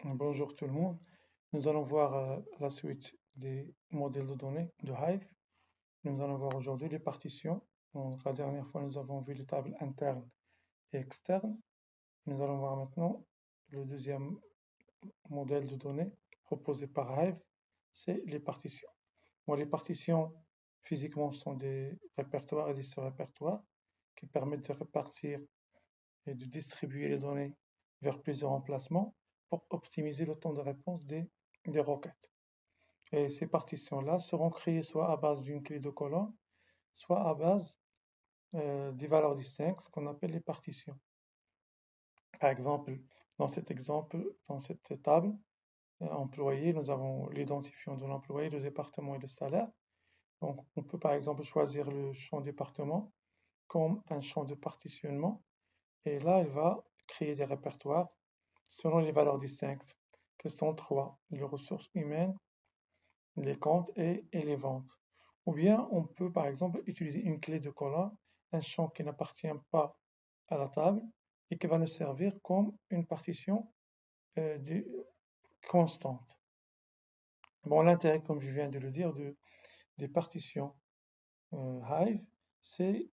Bonjour tout le monde. Nous allons voir la suite des modèles de données de Hive. Nous allons voir aujourd'hui les partitions. Donc, la dernière fois, nous avons vu les tables internes et externes. Nous allons voir maintenant le deuxième modèle de données proposé par Hive, c'est les partitions. Bon, les partitions, physiquement, sont des répertoires et des sous-répertoires qui permettent de répartir et de distribuer les données vers plusieurs emplacements pour optimiser le temps de réponse des requêtes. Et ces partitions-là seront créées soit à base d'une clé de colonne, soit à base des valeurs distinctes, ce qu'on appelle les partitions. Par exemple, dans cet exemple, dans cette table, employé, nous avons l'identifiant de l'employé, le département et le salaire. Donc, on peut par exemple choisir le champ département comme un champ de partitionnement. Et là, il va créer des répertoires selon les valeurs distinctes, qui sont trois, les ressources humaines, les comptes et les ventes. Ou bien on peut par exemple utiliser une clé de colonne, un champ qui n'appartient pas à la table et qui va nous servir comme une partition constante. Bon, l'intérêt, comme je viens de le dire, des partitions Hive, c'est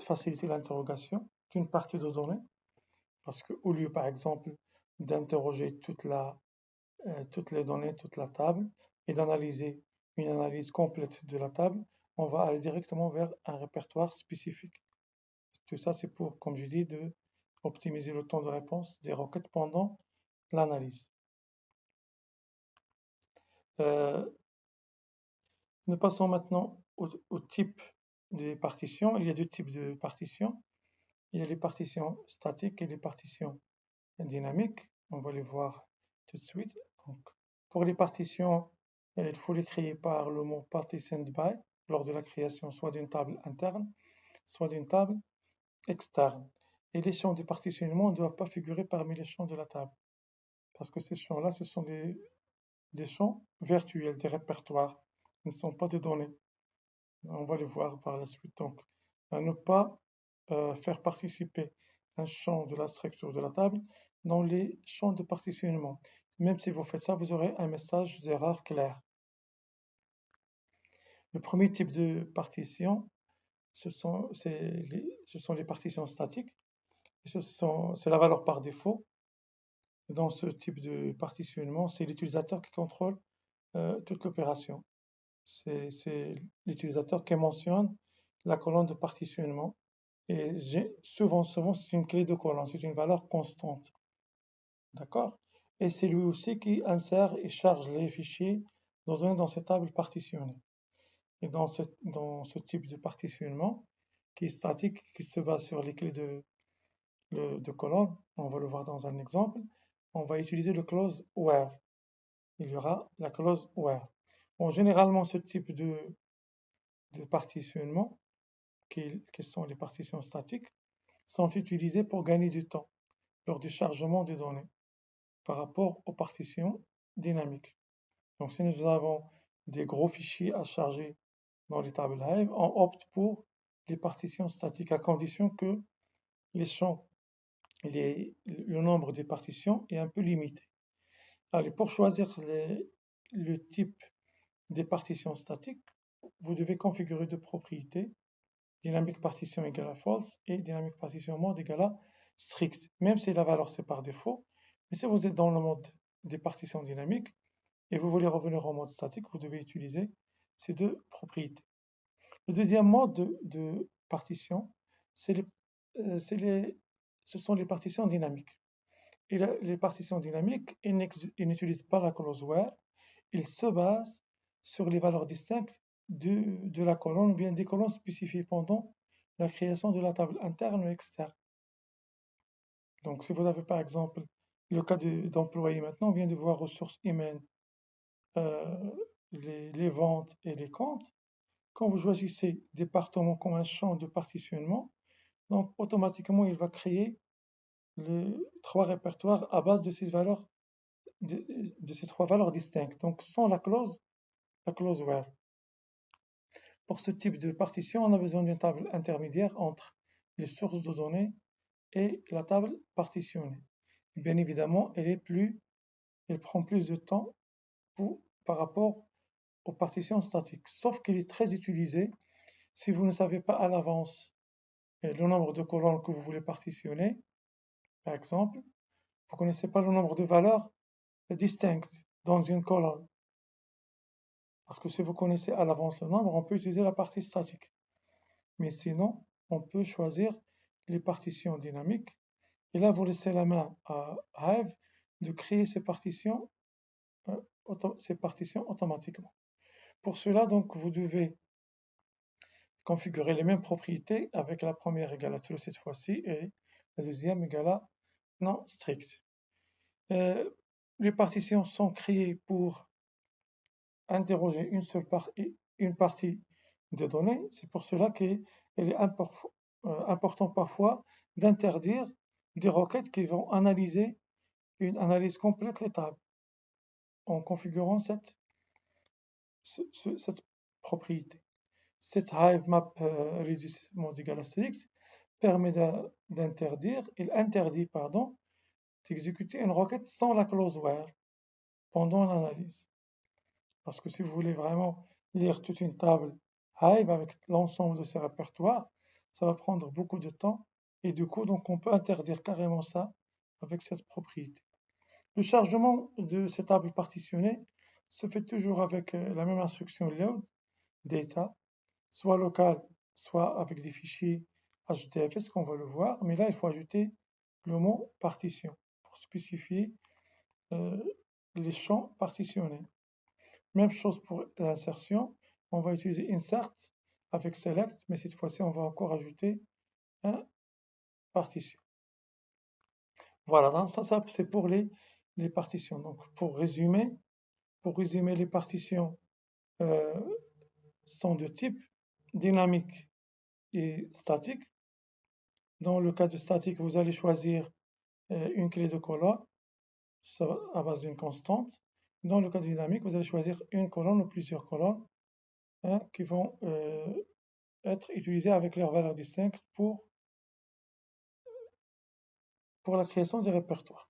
faciliter l'interrogation d'une partie de données, parce qu'au lieu par exemple d'interroger toutes les données, toute la table, et d'analyser une analyse complète de la table, on va aller directement vers un répertoire spécifique. Tout ça, c'est pour, comme je dis, de optimiser le temps de réponse des requêtes pendant l'analyse. Euh, Nous passons maintenant au type des partitions. Il y a deux types de partitions. Il y a les partitions statiques et les partitions dynamiques. On va les voir tout de suite. Donc, pour les partitions, il faut les créer par le mot partitioned by lors de la création soit d'une table interne, soit d'une table externe. Et les champs de partitionnement ne doivent pas figurer parmi les champs de la table, parce que ces champs-là, ce sont des champs virtuels, des répertoires, ils ne sont pas des données. On va les voir par la suite. Donc, à ne pas faire participer un champ de la structure de la table dans les champs de partitionnement. Même si vous faites ça, vous aurez un message d'erreur clair. Le premier type de partition, ce sont les partitions statiques. C'est la valeur par défaut. Dans ce type de partitionnement, c'est l'utilisateur qui contrôle toute l'opération. C'est l'utilisateur qui mentionne la colonne de partitionnement. Et souvent, c'est une clé de colonne, c'est une valeur constante. D'accord? Et c'est lui aussi qui insère et charge les fichiers dans cette table partitionnée. Et dans ce type de partitionnement, qui est statique, qui se base sur les clés de colonne, on va le voir dans un exemple, on va utiliser le clause where. Il y aura la clause where. Bon, généralement, ce type de partitionnement, qui sont les partitions statiques, sont utilisés pour gagner du temps lors du chargement des données par rapport aux partitions dynamiques. Donc, si nous avons des gros fichiers à charger dans les tables Hive, on opte pour les partitions statiques à condition que les champs, le nombre des partitions est un peu limité. Allez, pour choisir le type des partitions statiques, vous devez configurer deux propriétés, dynamique partition égale à false et dynamique partition mode égale à strict, même si la valeur c'est par défaut. Mais si vous êtes dans le mode des partitions dynamiques et vous voulez revenir au mode statique, vous devez utiliser ces deux propriétés. Le deuxième mode de partition, ce sont les partitions dynamiques. Et les partitions dynamiques, ils n'utilisent pas la clause where, ils se basent sur les valeurs distinctes de la colonne ou bien des colonnes spécifiées pendant la création de la table interne ou externe. Donc, si vous avez par exemple le cas d'employé maintenant, on vient de voir ressources humaines, euh, les ventes et les comptes. Quand vous choisissez département comme un champ de partitionnement, donc automatiquement il va créer trois répertoires à base de ces valeurs, de ces trois valeurs distinctes, donc sans la clause where. Pour ce type de partition, on a besoin d'une table intermédiaire entre les sources de données et la table partitionnée. Bien évidemment, elle est plus il prend plus de temps par rapport aux partitions statiques. Sauf qu'il est très utilisé si vous ne savez pas à l'avance le nombre de colonnes que vous voulez partitionner, par exemple. Vous ne connaissez pas le nombre de valeurs distinctes dans une colonne. Parce que si vous connaissez à l'avance le nombre, on peut utiliser la partie statique. Mais sinon, on peut choisir les partitions dynamiques. Et là, vous laissez la main à Hive de créer ces partitions automatiquement. Pour cela, donc, vous devez configurer les mêmes propriétés avec la première égale à true cette fois-ci et la deuxième égale à non strict. Les partitions sont créées pour interroger une partie des données. C'est pour cela qu'il est important parfois d'interdire des requêtes qui vont analyser une analyse complète des tables en configurant cette propriété. Cette Hive map reduce mode égal à strict permet il interdit, d'exécuter une requête sans la clause where pendant l'analyse. Parce que si vous voulez vraiment lire toute une table Hive avec l'ensemble de ses répertoires, ça va prendre beaucoup de temps et du coup, donc on peut interdire carrément ça avec cette propriété. Le chargement de ces tables partitionnées se fait toujours avec la même instruction load data, soit local, soit avec des fichiers HDFS qu'on va le voir, mais là il faut ajouter le mot partition pour spécifier les champs partitionnés. Même chose pour l'insertion, on va utiliser insert avec select, mais cette fois-ci on va encore ajouter un partition. Voilà, donc ça c'est pour les partitions. Donc pour résumer, les partitions sont de type dynamique et statique. Dans le cas de statique, vous allez choisir une clé de colonne à base d'une constante. Dans le cas de dynamique, vous allez choisir une colonne ou plusieurs colonnes qui vont être utilisées avec leurs valeurs distinctes pour la création des répertoires.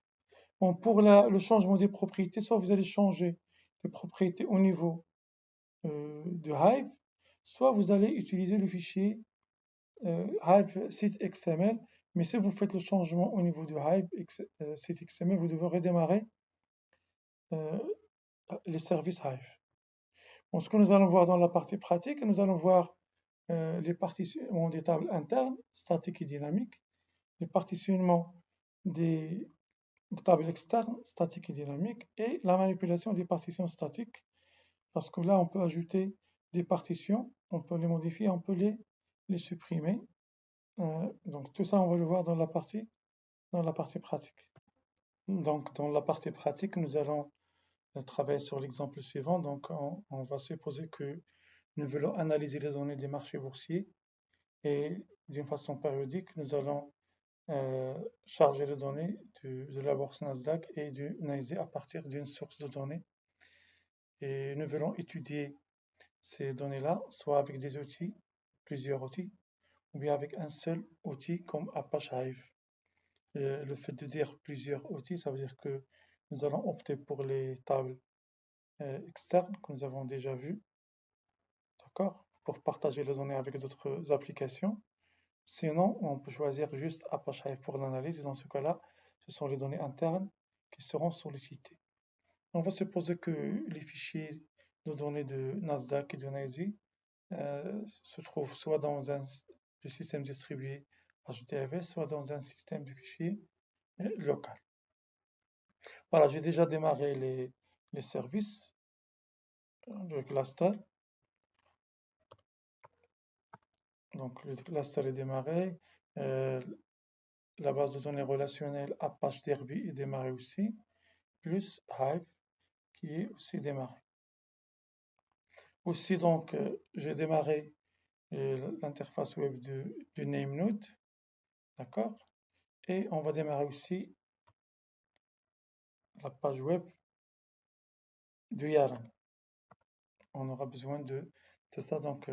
Bon, pour le changement des propriétés, soit vous allez changer les propriétés au niveau de Hive, soit vous allez utiliser le fichier Hive site XML, mais si vous faites le changement au niveau de Hive site XML, vous devez redémarrer les services Hive. Bon, ce que nous allons voir dans la partie pratique, nous allons voir les partitionnements des tables internes, statiques et dynamiques, les partitionnements des tables externes, statiques et dynamiques, et la manipulation des partitions statiques, parce que là, on peut ajouter des partitions, on peut les modifier, on peut les supprimer. Donc tout ça, on va le voir dans la partie pratique. Donc dans la partie pratique, nous allons travailler sur l'exemple suivant. Donc on va supposer que nous voulons analyser les données des marchés boursiers et d'une façon périodique, nous allons charger les données de la bourse Nasdaq et du NYSE à partir d'une source de données. Et nous voulons étudier ces données-là, soit avec des outils, plusieurs outils, ou bien avec un seul outil comme Apache Hive. Le fait de dire plusieurs outils, ça veut dire que nous allons opter pour les tables externes que nous avons déjà vues, d'accord, pour partager les données avec d'autres applications. Sinon, on peut choisir juste Apache Hive pour l'analyse, et dans ce cas-là, ce sont les données internes qui seront sollicitées. On va supposer que les fichiers de données de Nasdaq et de NYSE se trouvent soit dans un système distribué HDFS, soit dans un système de fichiers local. Voilà, j'ai déjà démarré les services, le cluster. Donc le cluster est démarré. La base de données relationnelle Apache Derby est démarrée aussi, plus Hive qui est aussi démarré. Aussi, donc, j'ai démarré l'interface web du NameNode, d'accord? Et on va démarrer aussi la page web du Yarn. On aura besoin de ça, donc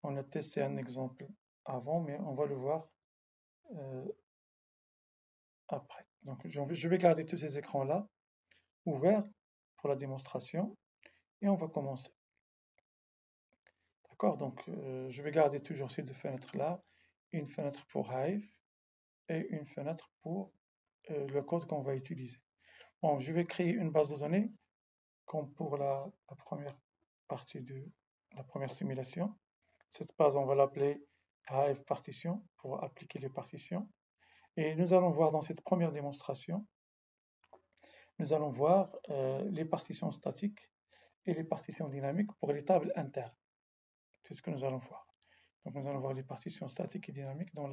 on a testé un exemple avant, mais on va le voir après. Donc je vais garder tous ces écrans-là. ouvert pour la démonstration et on va commencer. D'accord, donc je vais garder toujours ces deux fenêtres-là, une fenêtre pour Hive et une fenêtre pour le code qu'on va utiliser. Bon, je vais créer une base de données comme pour la première partie de la première simulation. Cette base, on va l'appeler Hive partition pour appliquer les partitions. Et nous allons voir dans cette première démonstration, nous allons voir les partitions statiques et les partitions dynamiques pour les tables internes. C'est ce que nous allons voir. Donc nous allons voir les partitions statiques et dynamiques dans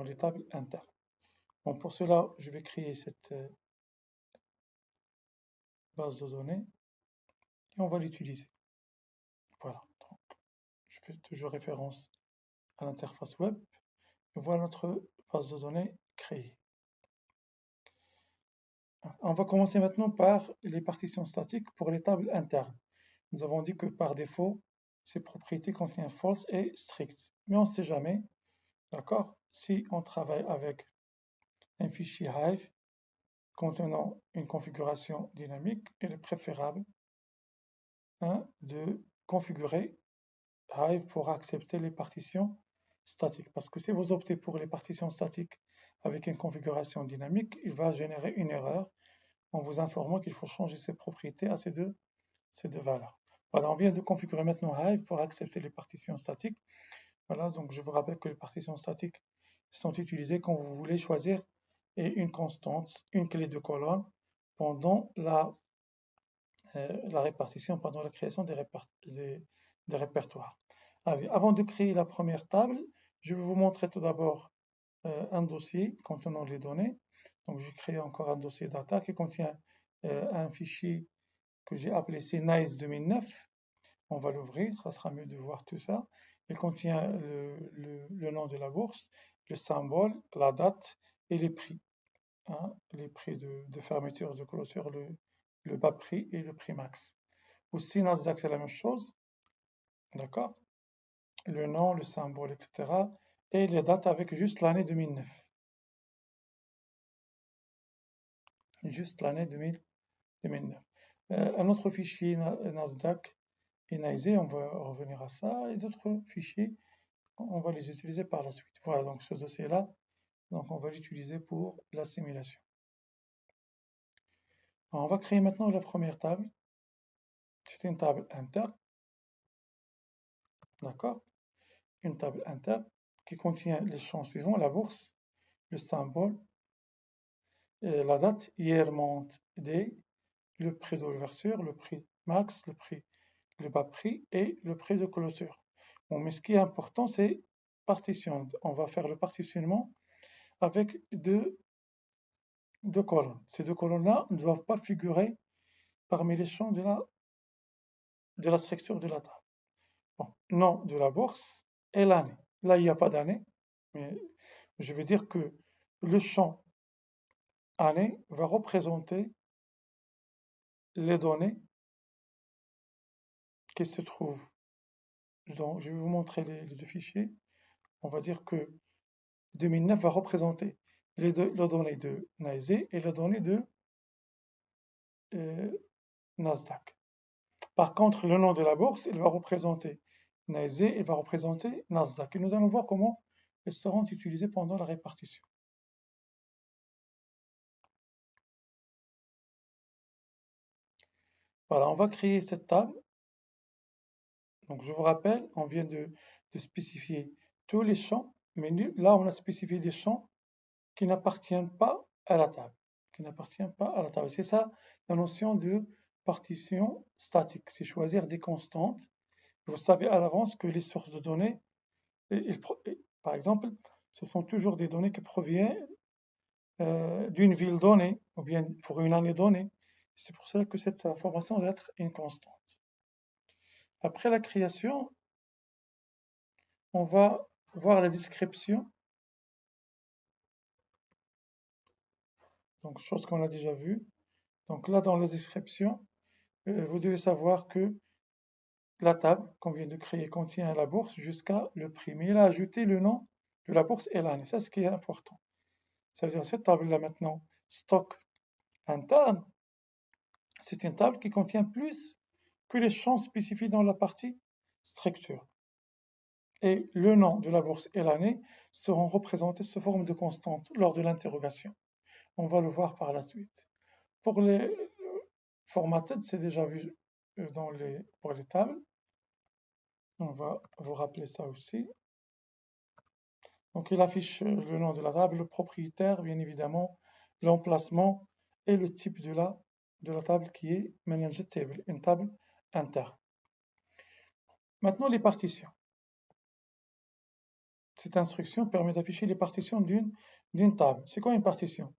les tables internes. Bon, pour cela, je vais créer cette base de données et on va l'utiliser. Voilà, donc je fais toujours référence à l'interface web. Et voilà notre base de données créée. On va commencer maintenant par les partitions statiques pour les tables internes. Nous avons dit que par défaut, ces propriétés contiennent false et strict. Mais on ne sait jamais, d'accord? Si on travaille avec un fichier Hive contenant une configuration dynamique, il est préférable de configurer Hive pour accepter les partitions statiques. Parce que si vous optez pour les partitions statiques avec une configuration dynamique, il va générer une erreur en vous informant qu'il faut changer ses propriétés à ces deux valeurs. Voilà, on vient de configurer maintenant Hive pour accepter les partitions statiques. Voilà, donc je vous rappelle que les partitions statiques sont utilisées quand vous voulez choisir une constante, une clé de colonne pendant la répartition, pendant la création des répertoires. Allez, avant de créer la première table, je vais vous montrer tout d'abord un dossier contenant les données. Donc j'ai créé encore un dossier data qui contient un fichier que j'ai appelé CNICE 2009. On va l'ouvrir, ça sera mieux de voir tout ça. Il contient le nom de la bourse, le symbole, la date et les prix. Les prix de fermeture, de clôture, le bas prix et le prix max. Aussi, Nasdaq, c'est la même chose. D'accord? Le nom, le symbole, etc. Et les dates avec juste l'année 2009. Juste l'année 2009. Un autre fichier Nasdaq et NYSE, on va revenir à ça, et d'autres fichiers, on va les utiliser par la suite. Voilà, donc ce dossier-là, donc on va l'utiliser pour la simulation. Alors, on va créer maintenant la première table. C'est une table interne, d'accord? Une table interne qui contient les champs suivants, la bourse, le symbole, la date, hier, monte, day, le prix d'ouverture, le prix max, le bas prix et le prix de clôture. Bon, mais ce qui est important, c'est partition. On va faire le partitionnement avec deux colonnes. Ces deux colonnes-là ne doivent pas figurer parmi les champs de la structure de la table. Bon, nom de la bourse et l'année. Là, il n'y a pas d'année, mais je vais dire que le champ année va représenter les données qui se trouvent. Donc, je vais vous montrer les deux fichiers. On va dire que 2009 va représenter les données de NYSE et les données de Nasdaq. Par contre, le nom de la bourse, il va représenter NYSE et va représenter Nasdaq. Et nous allons voir comment elles seront utilisées pendant la répartition. Voilà, on va créer cette table. Donc, je vous rappelle, on vient de spécifier tous les champs, mais là, on a spécifié des champs qui n'appartiennent pas à la table. C'est ça la notion de partition statique, c'est choisir des constantes. Vous savez à l'avance que les sources de données, par exemple, ce sont toujours des données qui proviennent d'une ville donnée ou bien pour une année donnée. C'est pour cela que cette information doit être une constante. Après la création, on va voir la description. Donc, chose qu'on a déjà vue. Donc là, dans la description, vous devez savoir que la table qu'on vient de créer contient la bourse jusqu'à le prix. Mais il a ajouté le nom de la bourse et l'année. C'est ce qui est important. Ça veut dire cette table-là maintenant stocke interne, c'est une table qui contient plus que les champs spécifiés dans la partie structure. Et le nom de la bourse et l'année seront représentés sous forme de constante lors de l'interrogation. On va le voir par la suite. Pour les formatted, c'est déjà vu pour les tables. On va vous rappeler ça aussi. Donc il affiche le nom de la table, le propriétaire, bien évidemment, l'emplacement et le type de la table qui est managed table, une table interne. Maintenant, les partitions. Cette instruction permet d'afficher les partitions d'une table. C'est quoi une partition?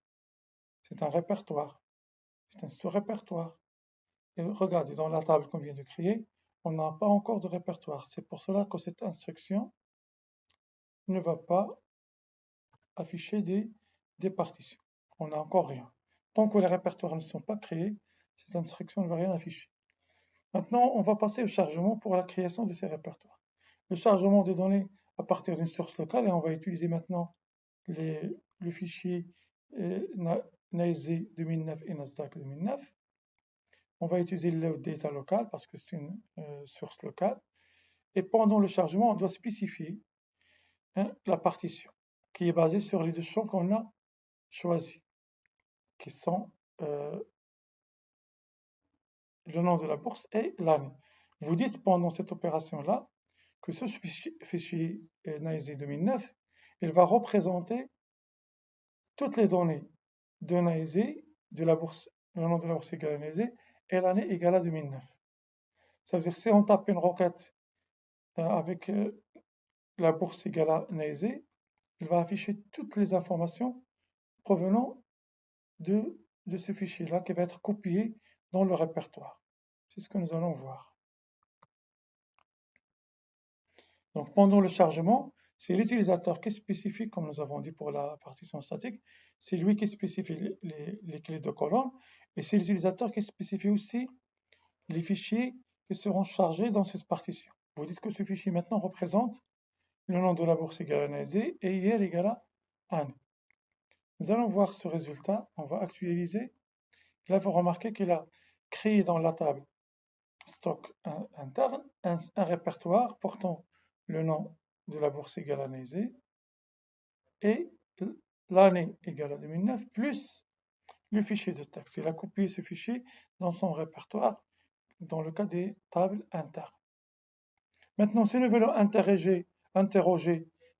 C'est un répertoire. C'est un sous-répertoire. Et regardez, dans la table qu'on vient de créer, on n'a pas encore de répertoire. C'est pour cela que cette instruction ne va pas afficher des partitions. On n'a encore rien. Tant que les répertoires ne sont pas créés, cette instruction ne va rien afficher. Maintenant, on va passer au chargement pour la création de ces répertoires. Le chargement des données à partir d'une source locale, et on va utiliser maintenant le fichier NAESE 2009 et NASDAQ 2009. On va utiliser le data local parce que c'est une source locale. Et pendant le chargement, on doit spécifier la partition qui est basée sur les deux champs qu'on a choisis, qui sont le nom de la bourse et l'année. Vous dites pendant cette opération-là que ce fichier NAESE 2009, il va représenter toutes les données de NAESE, de la bourse, le nom de la bourse égale à NAESE, et l'année égale à 2009. Ça veut dire que si on tape une requête avec la bourse égale à NAESE, il va afficher toutes les informations provenant de ce fichier-là qui va être copié dans le répertoire. C'est ce que nous allons voir. Donc pendant le chargement, c'est l'utilisateur qui spécifie, comme nous avons dit pour la partition statique, c'est lui qui spécifie les clés de colonne, et c'est l'utilisateur qui spécifie aussi les fichiers qui seront chargés dans cette partition. Vous dites que ce fichier maintenant représente le nom de la bourse égale à NAESE et hier égale à année. Nous allons voir ce résultat, on va actualiser. Là, vous remarquez qu'il a créé dans la table stock interne un répertoire portant le nom de la bourse égale à NAESE et l'année égale à 2009 plus le fichier de texte. Il a copié ce fichier dans son répertoire dans le cas des tables internes. Maintenant, si nous voulons interroger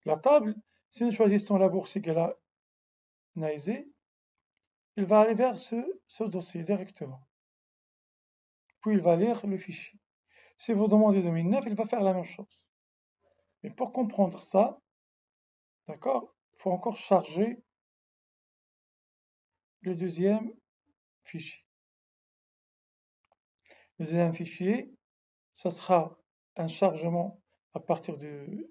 la table, si nous choisissons la bourse égale à NAESE, il va aller vers ce dossier directement. Puis il va lire le fichier. Si vous demandez 2009, il va faire la même chose. Mais pour comprendre ça, d'accord, il faut encore charger le deuxième fichier. Le deuxième fichier, ça sera un chargement à partir du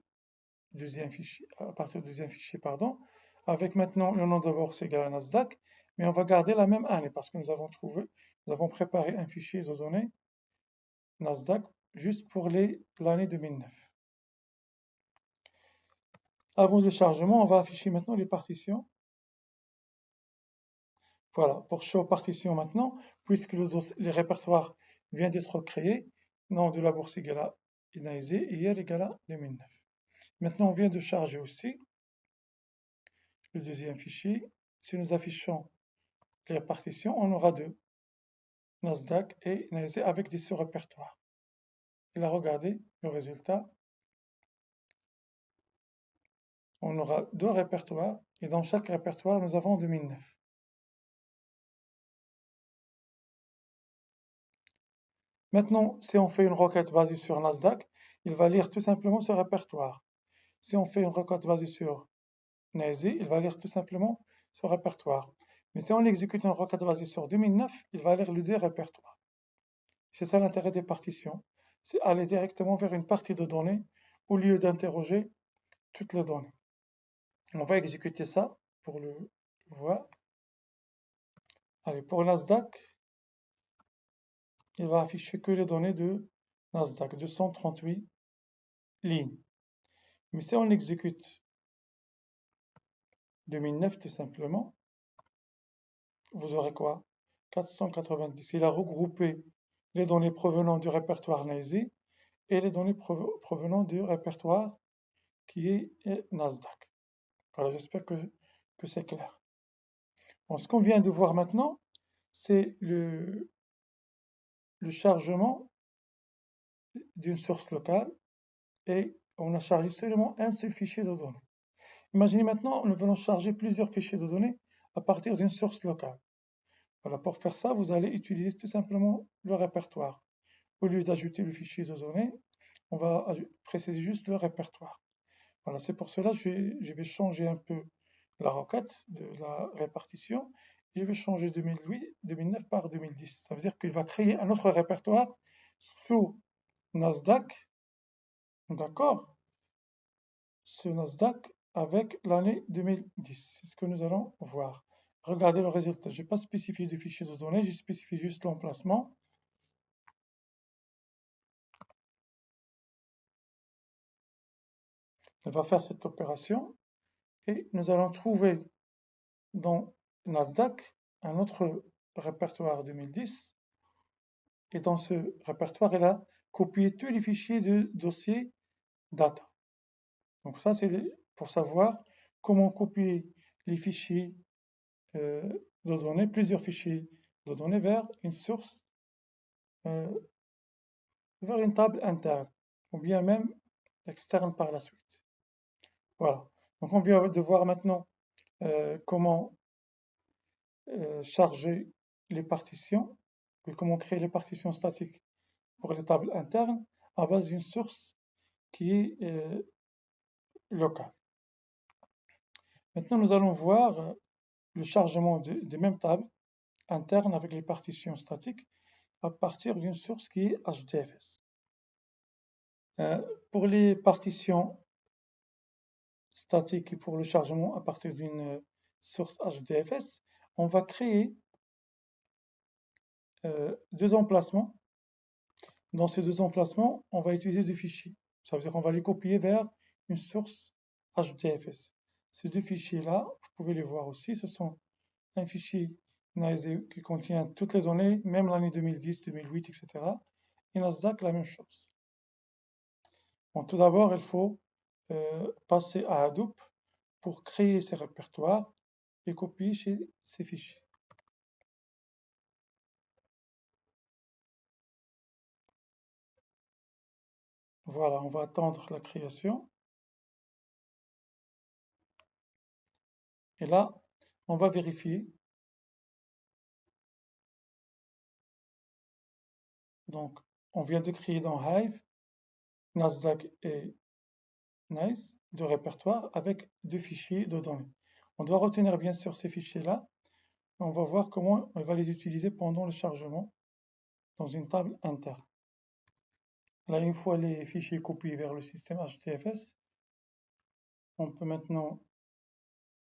deuxième fichier, pardon, avec maintenant le nom de bourse égal à Nasdaq, mais on va garder la même année parce que nous avons préparé un fichier de données Nasdaq juste pour l'année 2009. Avant le chargement, on va afficher maintenant les partitions. Voilà, pour show partition maintenant, puisque le répertoire vient d'être créé, nom de la bourse égale à NAESE et hier égale à 2009. Maintenant, on vient de charger aussi le deuxième fichier. Si nous affichons les partitions, on aura deux, Nasdaq et NAESE avec des sous-répertoires. Et là, regardez le résultat. On aura deux répertoires et dans chaque répertoire, nous avons 2009. Maintenant, si on fait une requête basée sur Nasdaq, il va lire tout simplement ce répertoire. Si on fait une requête basée sur NAESE, il va lire tout simplement ce répertoire. Mais si on exécute une requête basée sur 2009, il va lire le deux répertoires. C'est ça l'intérêt des partitions. C'est aller directement vers une partie de données au lieu d'interroger toutes les données. On va exécuter ça pour le voir. Allez, pour Nasdaq, il va afficher que les données de Nasdaq, 238 lignes. Mais si on exécute 2009 tout simplement, vous aurez quoi? 490. Il a regroupé les données provenant du répertoire NASI et les données provenant du répertoire qui est Nasdaq. Voilà, j'espère que c'est clair. Bon, ce qu'on vient de voir maintenant, c'est le chargement d'une source locale et on a chargé seulement un seul fichier de données. Imaginez maintenant, nous venons charger plusieurs fichiers de données à partir d'une source locale. Voilà, pour faire ça, vous allez utiliser tout simplement le répertoire. Au lieu d'ajouter le fichier de données, on va préciser juste le répertoire. Voilà, c'est pour cela que je vais changer un peu la requête de la répartition. Je vais changer 2009 par 2010. Ça veut dire qu'il va créer un autre répertoire sous Nasdaq, d'accord? Ce Nasdaq avec l'année 2010. C'est ce que nous allons voir. Regardez le résultat. Je n'ai pas spécifié de fichier de données, j'ai spécifié juste l'emplacement. Elle va faire cette opération et nous allons trouver dans Nasdaq un autre répertoire 2010 et dans ce répertoire elle a copié tous les fichiers de dossier data. Donc ça c'est pour savoir comment copier les fichiers de données, plusieurs fichiers de données vers une source, vers une table interne ou bien même externe par la suite. Voilà. Donc on vient de voir maintenant comment charger les partitions et comment créer les partitions statiques pour les tables internes à base d'une source qui est locale. Maintenant, nous allons voir le chargement des mêmes tables internes avec les partitions statiques à partir d'une source qui est HDFS. Pour les partitions statiques et pour le chargement à partir d'une source HDFS, on va créer deux emplacements. Dans ces deux emplacements, on va utiliser deux fichiers. Ça veut dire qu'on va les copier vers une source HDFS. Ces deux fichiers-là, vous pouvez les voir aussi, ce sont un fichier NASE qui contient toutes les données, même l'année 2010, 2008, etc. Et Nasdaq, la même chose. Bon, tout d'abord, il faut passer à Hadoop pour créer ces répertoires et copier ces fichiers. Voilà, on va attendre la création. Et là, on va vérifier. Donc, on vient de créer dans Hive, Nasdaq et NICE, deux répertoires avec deux fichiers de données. On doit retenir bien sûr ces fichiers-là. On va voir comment on va les utiliser pendant le chargement dans une table interne. Là, une fois les fichiers copiés vers le système HDFS, on peut maintenant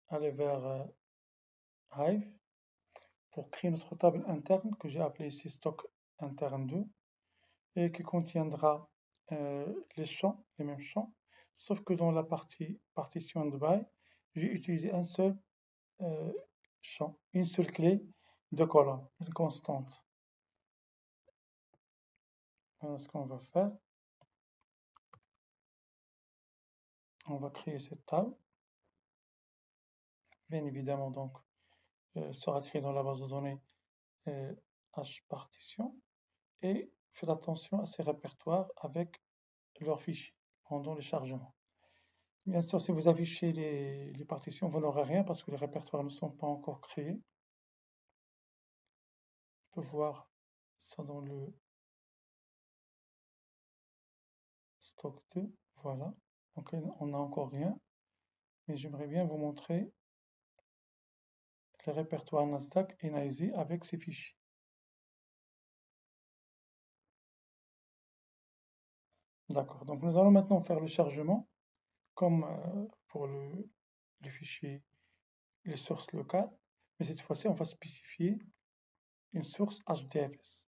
aller vers Hive pour créer notre table interne que j'ai appelée ici stock interne 2 et qui contiendra les champs, les mêmes champs, sauf que dans la partie partition by, j'ai utilisé un seul champ, une seule clé de colonne, une constante. Voilà ce qu'on va faire. On va créer cette table. Bien évidemment, donc, sera créée dans la base de données hpartition. Et faites attention à ces répertoires avec leurs fichiers pendant le chargement. Bien sûr, si vous affichez les partitions, vous n'aurez rien parce que les répertoires ne sont pas encore créés. On peut voir ça dans le stock 2. Voilà. Donc on n'a encore rien. Mais j'aimerais bien vous montrer les répertoires Nasdaq et NASI avec ces fichiers. D'accord. Donc nous allons maintenant faire le chargement comme pour le fichier, les sources locales. Mais cette fois-ci, on va spécifier une source HDFS.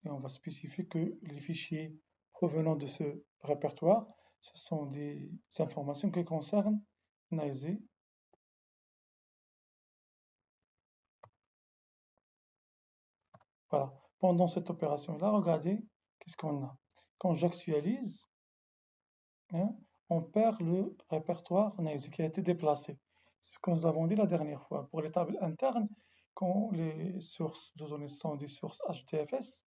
Et on va spécifier que les fichiers provenant de ce répertoire, ce sont des informations qui concernent NASE. Voilà. Pendant cette opération-là, regardez, qu'est-ce qu'on a? Quand j'actualise, hein, on perd le répertoire NAISE qui a été déplacé. C'est ce que nous avons dit la dernière fois. Pour les tables internes, quand les sources de données sont des sources HDFS,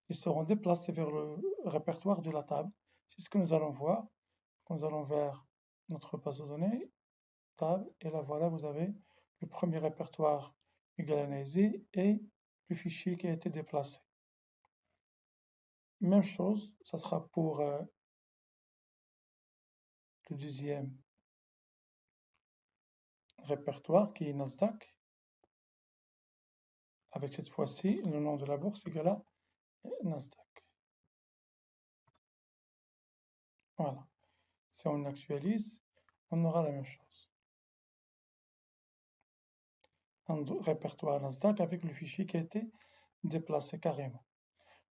ils seront déplacés vers le répertoire de la table. C'est ce que nous allons voir. Nous allons vers notre base de données, table, et là voilà, vous avez le premier répertoire égal à NAISE et le fichier qui a été déplacé. Même chose, ça sera pour le deuxième répertoire qui est Nasdaq, avec cette fois-ci le nom de la bourse égal à Nasdaq. Voilà. Si on actualise, on aura la même chose. Un répertoire Nasdaq avec le fichier qui a été déplacé carrément.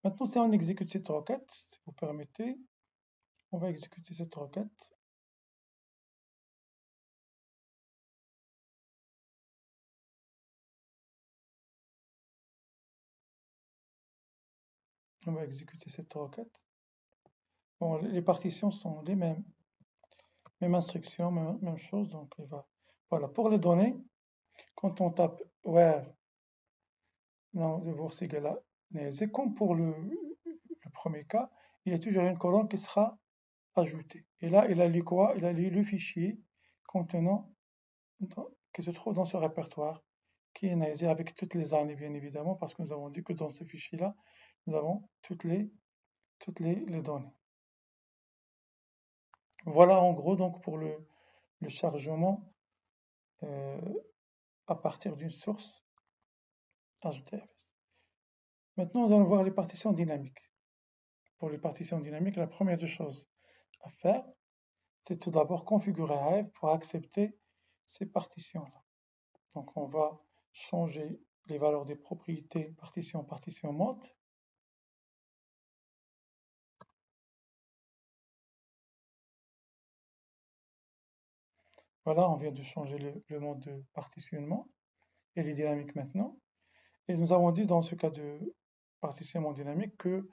Maintenant, si on exécute cette requête, si vous permettez, on va exécuter cette requête. On va exécuter cette requête. Bon, les partitions sont les mêmes. Même instruction, même chose. Donc, voilà. Pour les données, quand on tape where nom de bourse égale à NAISE, comme pour le premier cas, il y a toujours une colonne qui sera ajoutée. Et là, il a lu quoi? Il a lu le fichier contenant, qui se trouve dans ce répertoire, qui est NAISE avec toutes les années, bien évidemment, parce que nous avons dit que dans ce fichier-là, nous avons toutes les données. Voilà en gros donc pour le chargement à partir d'une source HDFS. Maintenant, nous allons voir les partitions dynamiques. Pour les partitions dynamiques, la première des choses à faire, c'est tout d'abord configurer Hive pour accepter ces partitions-là. Donc on va changer les valeurs des propriétés partition mode. Voilà, on vient de changer le mode de partitionnement et les dynamiques maintenant. Et nous avons dit dans ce cas de partitionnement dynamique que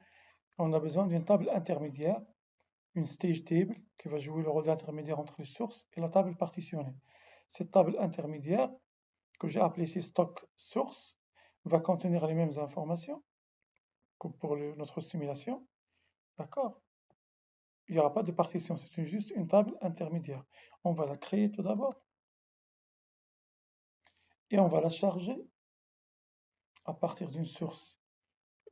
on a besoin d'une table intermédiaire, une stage table qui va jouer le rôle d'intermédiaire entre les sources et la table partitionnée. Cette table intermédiaire, que j'ai appelée ici stock source, va contenir les mêmes informations que pour notre simulation. D'accord? Il n'y aura pas de partition, c'est juste une table intermédiaire. On va la créer tout d'abord et on va la charger à partir d'une source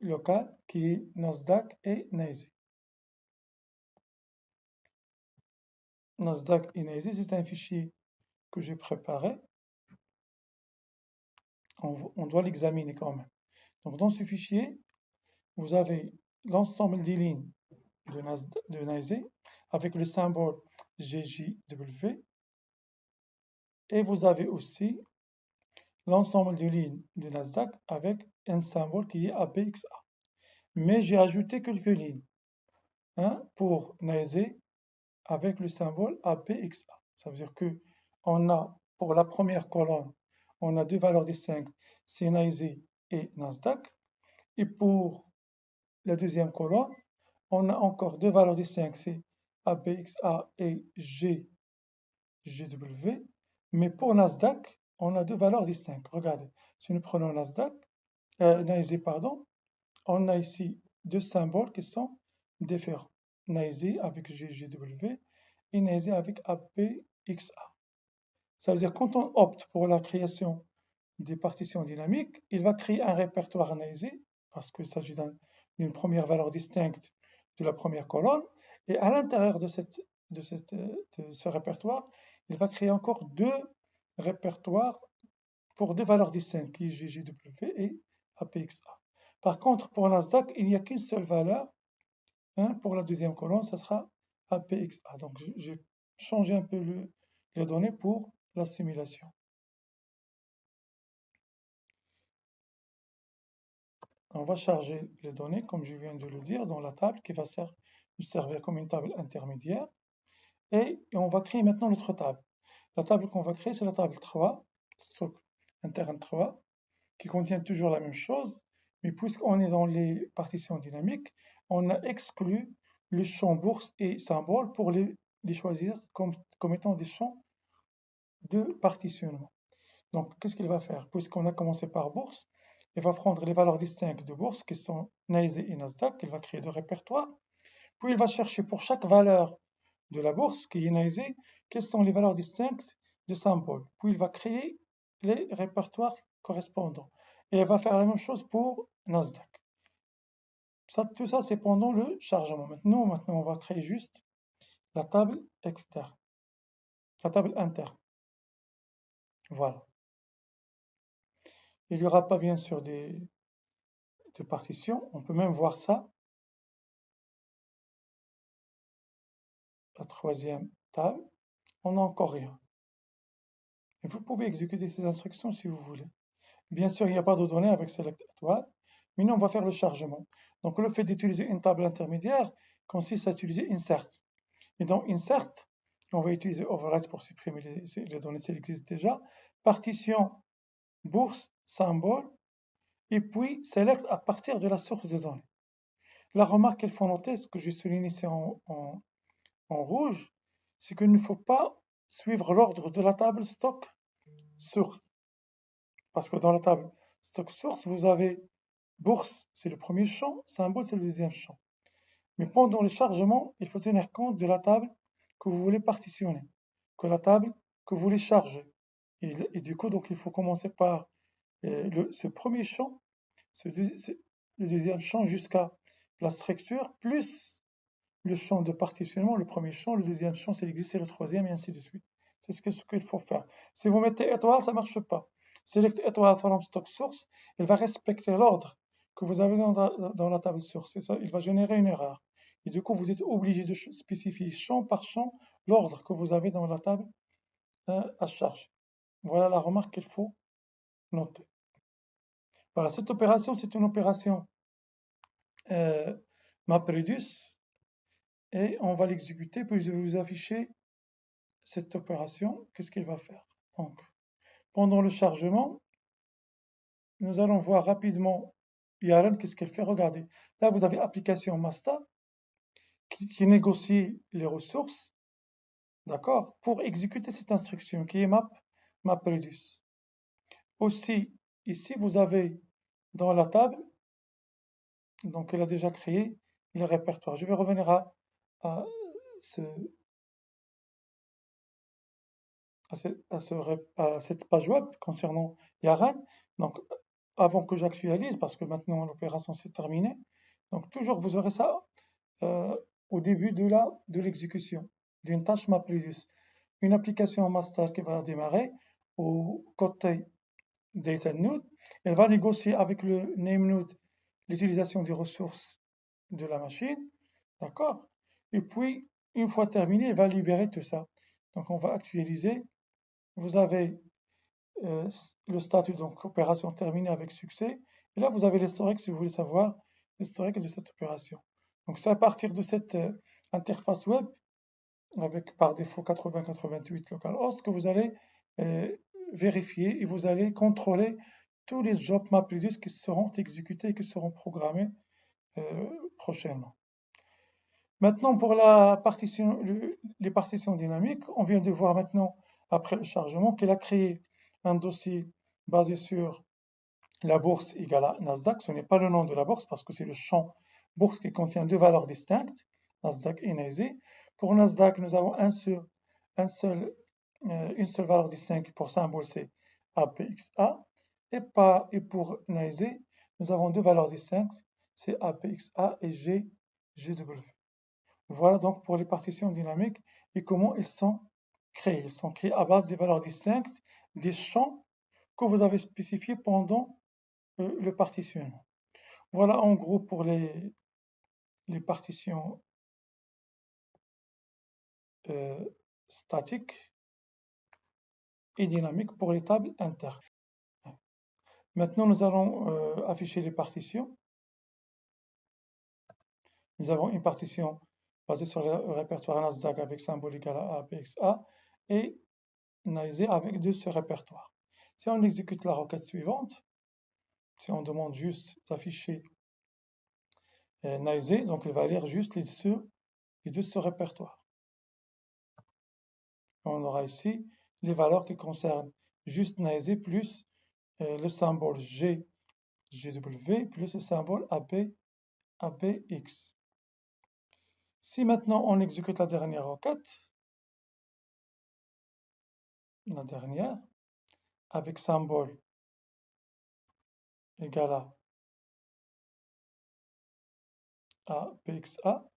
locale qui est Nasdaq et NAISE. Nasdaq et NAISE, c'est un fichier que j'ai préparé. On doit l'examiner quand même. Donc dans ce fichier, vous avez l'ensemble des lignes de NAISE avec le symbole GJW et vous avez aussi l'ensemble des lignes de Nasdaq avec un symbole qui est APXA. Mais j'ai ajouté quelques lignes pour NAISE avec le symbole APXA. Ça veut dire que on a pour la première colonne, on a deux valeurs distinctes, c'est NAISE et Nasdaq. Et pour la deuxième colonne, on a encore deux valeurs distinctes, c'est APXA et GJW. Mais pour Nasdaq, on a deux valeurs distinctes. Regardez, si nous prenons NAISE, pardon, on a ici deux symboles qui sont différents. NAISE avec GJW et NAISE avec APXA. Ça veut dire que quand on opte pour la création des partitions dynamiques, il va créer un répertoire NAISE parce qu'il s'agit d'une première valeur distincte de la première colonne. Et à l'intérieur de ce répertoire, il va créer encore deux répertoires pour deux valeurs distinctes, qui est GJW et APXA. Par contre, pour Nasdaq, il n'y a qu'une seule valeur. Pour la deuxième colonne, ça sera APXA. Donc, j'ai changé un peu les données pour la simulation. On va charger les données, comme je viens de le dire, dans la table qui va servir comme une table intermédiaire. Et on va créer maintenant notre table. La table qu'on va créer, c'est la table 3, stock interne 3, qui contient toujours la même chose. Mais puisqu'on est dans les partitions dynamiques, on a exclu le champ bourse et symbole pour les choisir comme étant des champs de partitionnement. Donc, qu'est-ce qu'il va faire? Puisqu'on a commencé par bourse, il va prendre les valeurs distinctes de bourse qui sont NYSE et Nasdaq, il va créer deux répertoires, puis il va chercher pour chaque valeur de la bourse qui est NYSE, quelles sont les valeurs distinctes de symbole. Puis il va créer les répertoires correspondants. Et il va faire la même chose pour Nasdaq. Tout ça, c'est pendant le chargement. Maintenant, on va créer juste la table externe, la table interne. Voilà. Il n'y aura pas bien sûr de partitions. On peut même voir ça. La troisième table. On n'a encore rien. Et vous pouvez exécuter ces instructions si vous voulez. Bien sûr, il n'y a pas de données avec Select étoile. Maintenant, on va faire le chargement. Donc, le fait d'utiliser une table intermédiaire consiste à utiliser insert. Et dans insert, on va utiliser overwrite pour supprimer les données s'il existe déjà. Partition, bourse, symbole, et puis select à partir de la source de données. La remarque qu'il faut noter, ce que j'ai souligné ici en rouge, c'est qu'il ne faut pas suivre l'ordre de la table stock source. Parce que dans la table stock source, vous avez bourse, c'est le premier champ, symbole, c'est le deuxième champ. Mais pendant le chargement, il faut tenir compte de la table que vous voulez partitionner, que la table que vous voulez charger. Et du coup, donc, il faut commencer par ce premier champ, le deuxième champ jusqu'à la structure, plus le champ de partitionnement, le premier champ, le deuxième champ, s'il existe, c'est le troisième, et ainsi de suite. C'est ce qu'il faut faire. Si vous mettez étoile, ça ne marche pas. Select étoile from stock source, il va respecter l'ordre que vous avez dans la table source. Et ça, il va générer une erreur. Et du coup, vous êtes obligé de spécifier champ par champ l'ordre que vous avez dans la table à charge. Voilà la remarque qu'il faut noter. Voilà, cette opération, c'est une opération MapReduce et on va l'exécuter, puis je vais vous afficher cette opération. Qu'est-ce qu'il va faire? Donc, pendant le chargement, nous allons voir rapidement Yaren, qu'est-ce qu'elle fait? Regardez, là vous avez application Masta qui négocie les ressources, d'accord, pour exécuter cette instruction qui est MapReduce. Aussi, ici vous avez dans la table, donc elle a déjà créé les répertoires. Je vais revenir à cette page web concernant Yaren. Donc, avant que j'actualise, parce que maintenant l'opération s'est terminée, donc toujours vous aurez ça au début de l'exécution d'une tâche MapReduce. Une application master qui va démarrer au côté Data Node. Elle va négocier avec le Name Node l'utilisation des ressources de la machine, d'accord? Et puis, une fois terminé, elle va libérer tout ça. Donc, on va actualiser. Vous avez le statut, donc opération terminée avec succès. Et là, vous avez l'historique si vous voulez savoir l'historique de cette opération. Donc, c'est à partir de cette interface web, avec par défaut 8088 localhost, que vous allez vérifier et vous allez contrôler tous les jobs MapReduce qui seront exécutés et qui seront programmés prochainement. Maintenant, pour les partitions dynamiques, on vient de voir maintenant, après le chargement, qu'elle a créé un dossier basé sur la bourse égale à Nasdaq. Ce n'est pas le nom de la bourse parce que c'est le champ bourse qui contient deux valeurs distinctes, Nasdaq et NYSE. Pour Nasdaq, nous avons une seule valeur distincte pour symbole, c'est APXA. Et pour NYSE, nous avons deux valeurs distinctes, c'est APXA et GW. Voilà donc pour les partitions dynamiques et comment ils sont créés. Ils sont créés à base des valeurs distinctes, des champs que vous avez spécifiés pendant le partitionnement. Voilà en gros pour les partitions statiques et dynamiques pour les tables internes. Maintenant, nous allons afficher les partitions. Nous avons une partition basée sur le répertoire Nasdaq avec symbole égal à APXA et NYSE avec deux ce répertoire. Si on exécute la requête suivante, Si on demande juste d'afficher Naizé, donc il va lire juste les deux ce répertoire. On aura ici les valeurs qui concernent juste Naizé plus le symbole GW plus le symbole ABX. Si maintenant on exécute la dernière requête, la dernière, avec symbole égal à ABXA,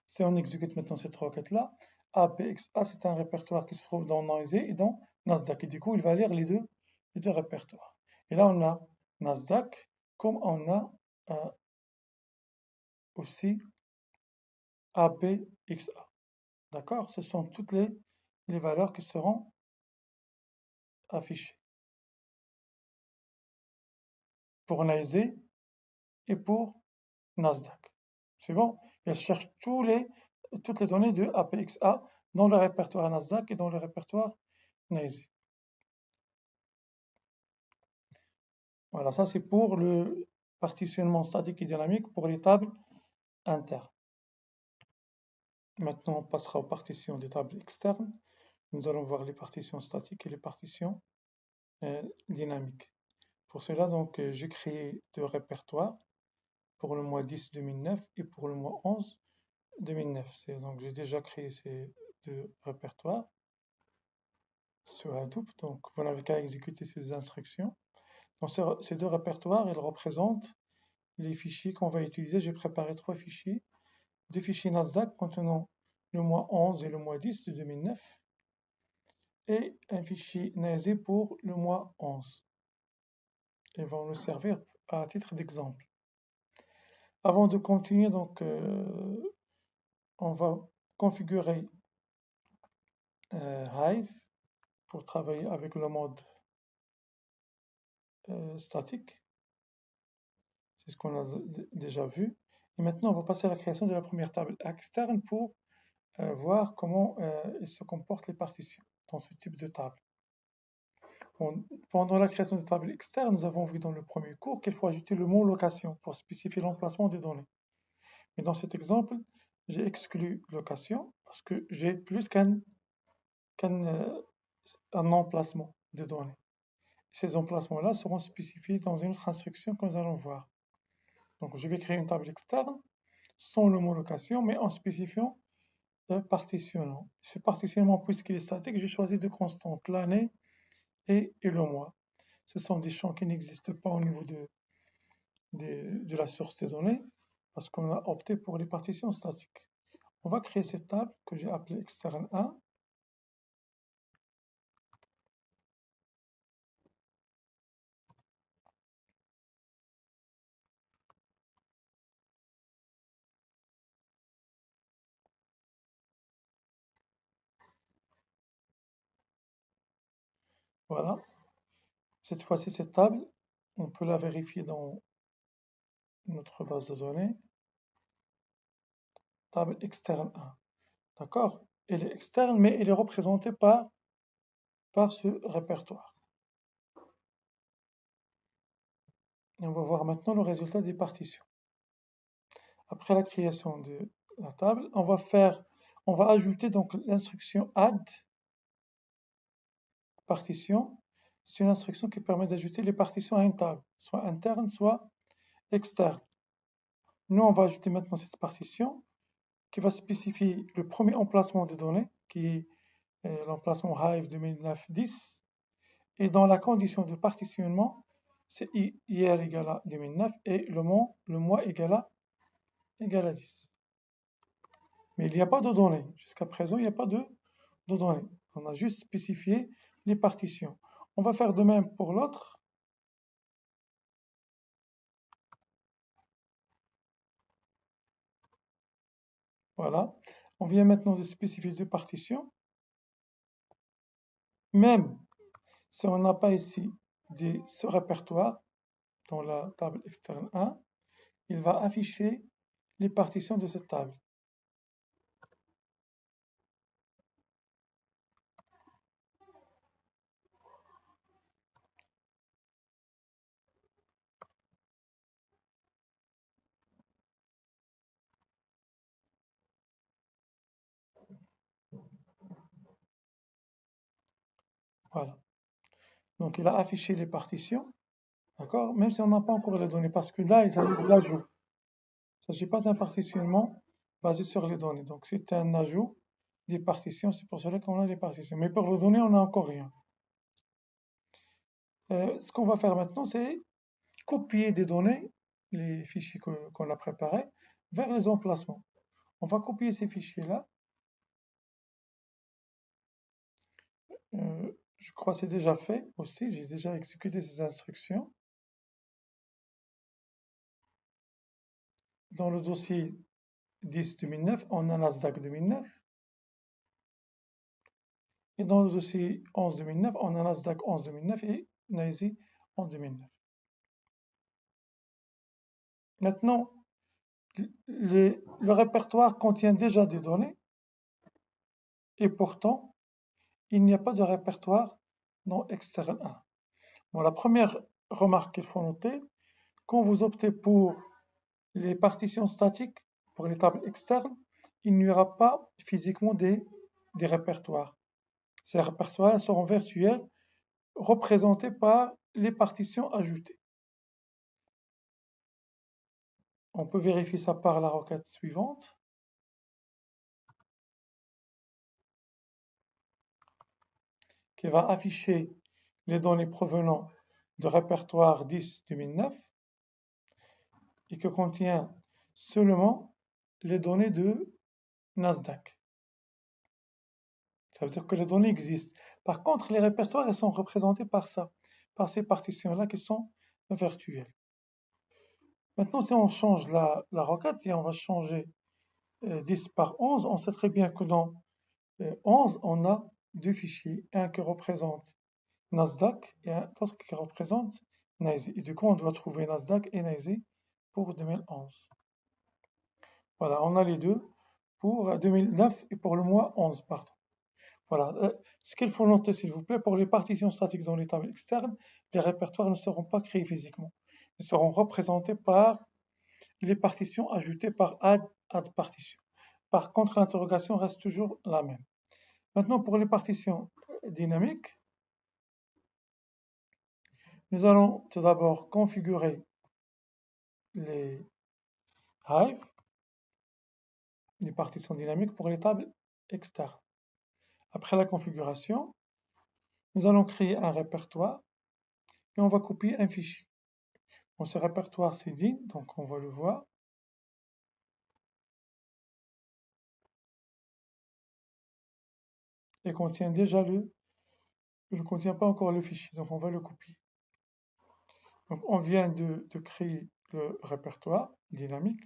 si on exécute maintenant cette requête-là, ABXA, c'est un répertoire qui se trouve dans Noisy et dans Nasdaq. Et du coup, il va lire les deux répertoires. Et là, on a Nasdaq, comme on a aussi ABXA. D'accord? Ce sont toutes les valeurs qui seront affichées pour Noisy et pour Nasdaq. C'est bon? Elle cherche toutes les données de APXA dans le répertoire Nasdaq et dans le répertoire Naisy. Voilà, ça c'est pour le partitionnement statique et dynamique pour les tables internes. Maintenant, on passera aux partitions des tables externes. Nous allons voir les partitions statiques et les partitions dynamiques. Pour cela, donc, j'ai créé deux répertoires pour le mois 10 2009 et pour le mois 11 2009. Donc, j'ai déjà créé ces deux répertoires sur Hadoop, donc vous n'avez qu'à exécuter ces instructions. Dans ces deux répertoires, ils représentent les fichiers qu'on va utiliser. J'ai préparé trois fichiers, deux fichiers Nasdaq contenant le mois 11 et le mois 10 de 2009 et un fichier Naisy pour le mois 11. Ils vont nous servir à titre d'exemple. Avant de continuer, donc, on va configurer Hive pour travailler avec le mode statique. C'est ce qu'on a déjà vu. Et maintenant, on va passer à la création de la première table externe pour voir comment se comportent les partitions dans ce type de table. Pendant la création des tables externes, nous avons vu dans le premier cours qu'il faut ajouter le mot location pour spécifier l'emplacement des données. Mais dans cet exemple, j'ai exclu location parce que j'ai plus qu'un emplacement de données. Ces emplacements-là seront spécifiés dans une autre instruction que nous allons voir. Donc je vais créer une table externe sans le mot location, mais en spécifiant partitionnement. Ce partitionnement, puisqu'il est statique, j'ai choisi deux constantes, l'année et le mois. Ce sont des champs qui n'existent pas au niveau de la source des données, parce qu'on a opté pour les partitions statiques. On va créer cette table que j'ai appelée externe 1. Voilà. Cette fois-ci, cette table, on peut la vérifier dans notre base de données. Table externe 1. D'accord? Elle est externe, mais elle est représentée par ce répertoire. Et on va voir maintenant le résultat des partitions. Après la création de la table, on va ajouter donc l'instruction add partition. C'est une instruction qui permet d'ajouter les partitions à une table, soit interne, soit externe. Nous, on va ajouter maintenant cette partition qui va spécifier le premier emplacement des données, qui est l'emplacement Hive 2009-10. Et dans la condition de partitionnement, c'est hier égale à 2009 et le mois égale à 10. Mais il n'y a pas de données. Jusqu'à présent, il n'y a pas de données. On a juste spécifié les partitions. On va faire de même pour l'autre. Voilà. On vient maintenant de spécifier deux partitions. Même si on n'a pas ici ce répertoire dans la table externe 1, il va afficher les partitions de cette table. Voilà. Donc il a affiché les partitions, d'accord? Même si on n'a pas encore les données, parce que là, il s'agit de l'ajout. Il ne s'agit pas d'un partitionnement basé sur les données. Donc c'est un ajout des partitions, c'est pour cela qu'on a les partitions. Mais pour les données, on n'a encore rien. Ce qu'on va faire maintenant, c'est copier des données, les fichiers qu'on a préparés, vers les emplacements. On va copier ces fichiers-là. Je crois que c'est déjà fait aussi, j'ai déjà exécuté ces instructions. Dans le dossier 10-2009, on a Nasdaq 2009. Et dans le dossier 11-2009, on a Nasdaq 11-2009 et NYSE 11-2009. Maintenant, le répertoire contient déjà des données et pourtant, il n'y a pas de répertoire dans Externe 1. Bon, la première remarque qu'il faut noter, quand vous optez pour les partitions statiques, pour les tables externes, il n'y aura pas physiquement des répertoires. Ces répertoires seront virtuels, représentés par les partitions ajoutées. On peut vérifier ça par la requête suivante, qui va afficher les données provenant du répertoire 10-2009 et qui contient seulement les données de Nasdaq. Ça veut dire que les données existent. Par contre, les répertoires, elles sont représentés par ça, par ces partitions-là qui sont virtuelles. Maintenant, si on change la requête et on va changer 10 par 11, on sait très bien que dans 11, on a deux fichiers, un qui représente Nasdaq et un autre qui représente NYSE. Et du coup, on doit trouver Nasdaq et NYSE pour 2011. Voilà, on a les deux pour 2009 et pour le mois 11, pardon. Voilà. Ce qu'il faut noter, s'il vous plaît, pour les partitions statiques dans les tables externes, les répertoires ne seront pas créés physiquement. Ils seront représentés par les partitions ajoutées par add partition. Par contre, l'interrogation reste toujours la même. Maintenant, pour les partitions dynamiques, nous allons tout d'abord configurer les hives, les partitions dynamiques pour les tables externes. Après la configuration, nous allons créer un répertoire et on va copier un fichier. Bon, ce répertoire c'est din, donc on va le voir. Et contient déjà il ne contient pas encore le fichier, donc on va le copier. Donc on vient de créer le répertoire dynamique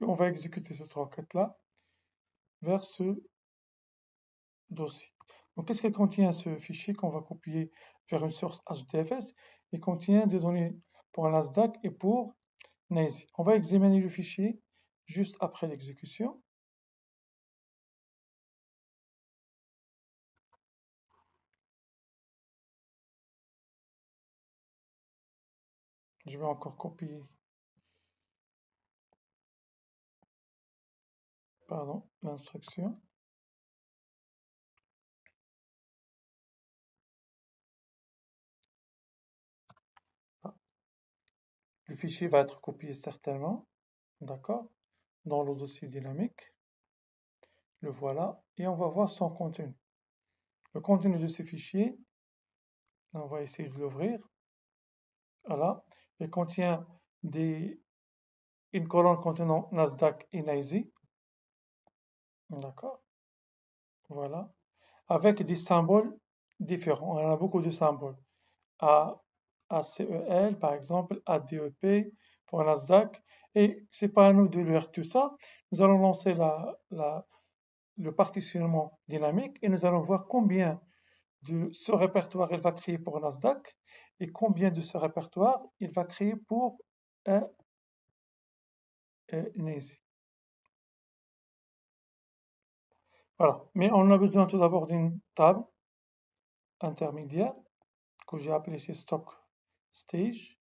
et on va exécuter cette requête-là vers ce dossier. Donc qu'est-ce qu'elle contient ce fichier qu'on va copier vers une source HDFS? Il contient des données pour Nasdaq et pour NYSE. On va examiner le fichier juste après l'exécution. Je vais encore copier, pardon, l'instruction. Le fichier va être copié certainement, d'accord, dans le dossier dynamique. Le voilà, et on va voir son contenu. Le contenu de ce fichier, on va essayer de l'ouvrir. Voilà, il contient une colonne contenant Nasdaq et NYSE. D'accord, voilà, avec des symboles différents. On a beaucoup de symboles. ACEL, par exemple, ADEP pour Nasdaq. Et c'est pas à nous de lire tout ça. Nous allons lancer le partitionnement dynamique et nous allons voir combien de ce répertoire il va créer pour Nasdaq et combien de ce répertoire il va créer pour NYSE. Voilà, mais on a besoin tout d'abord d'une table intermédiaire que j'ai appelée ici stock stage.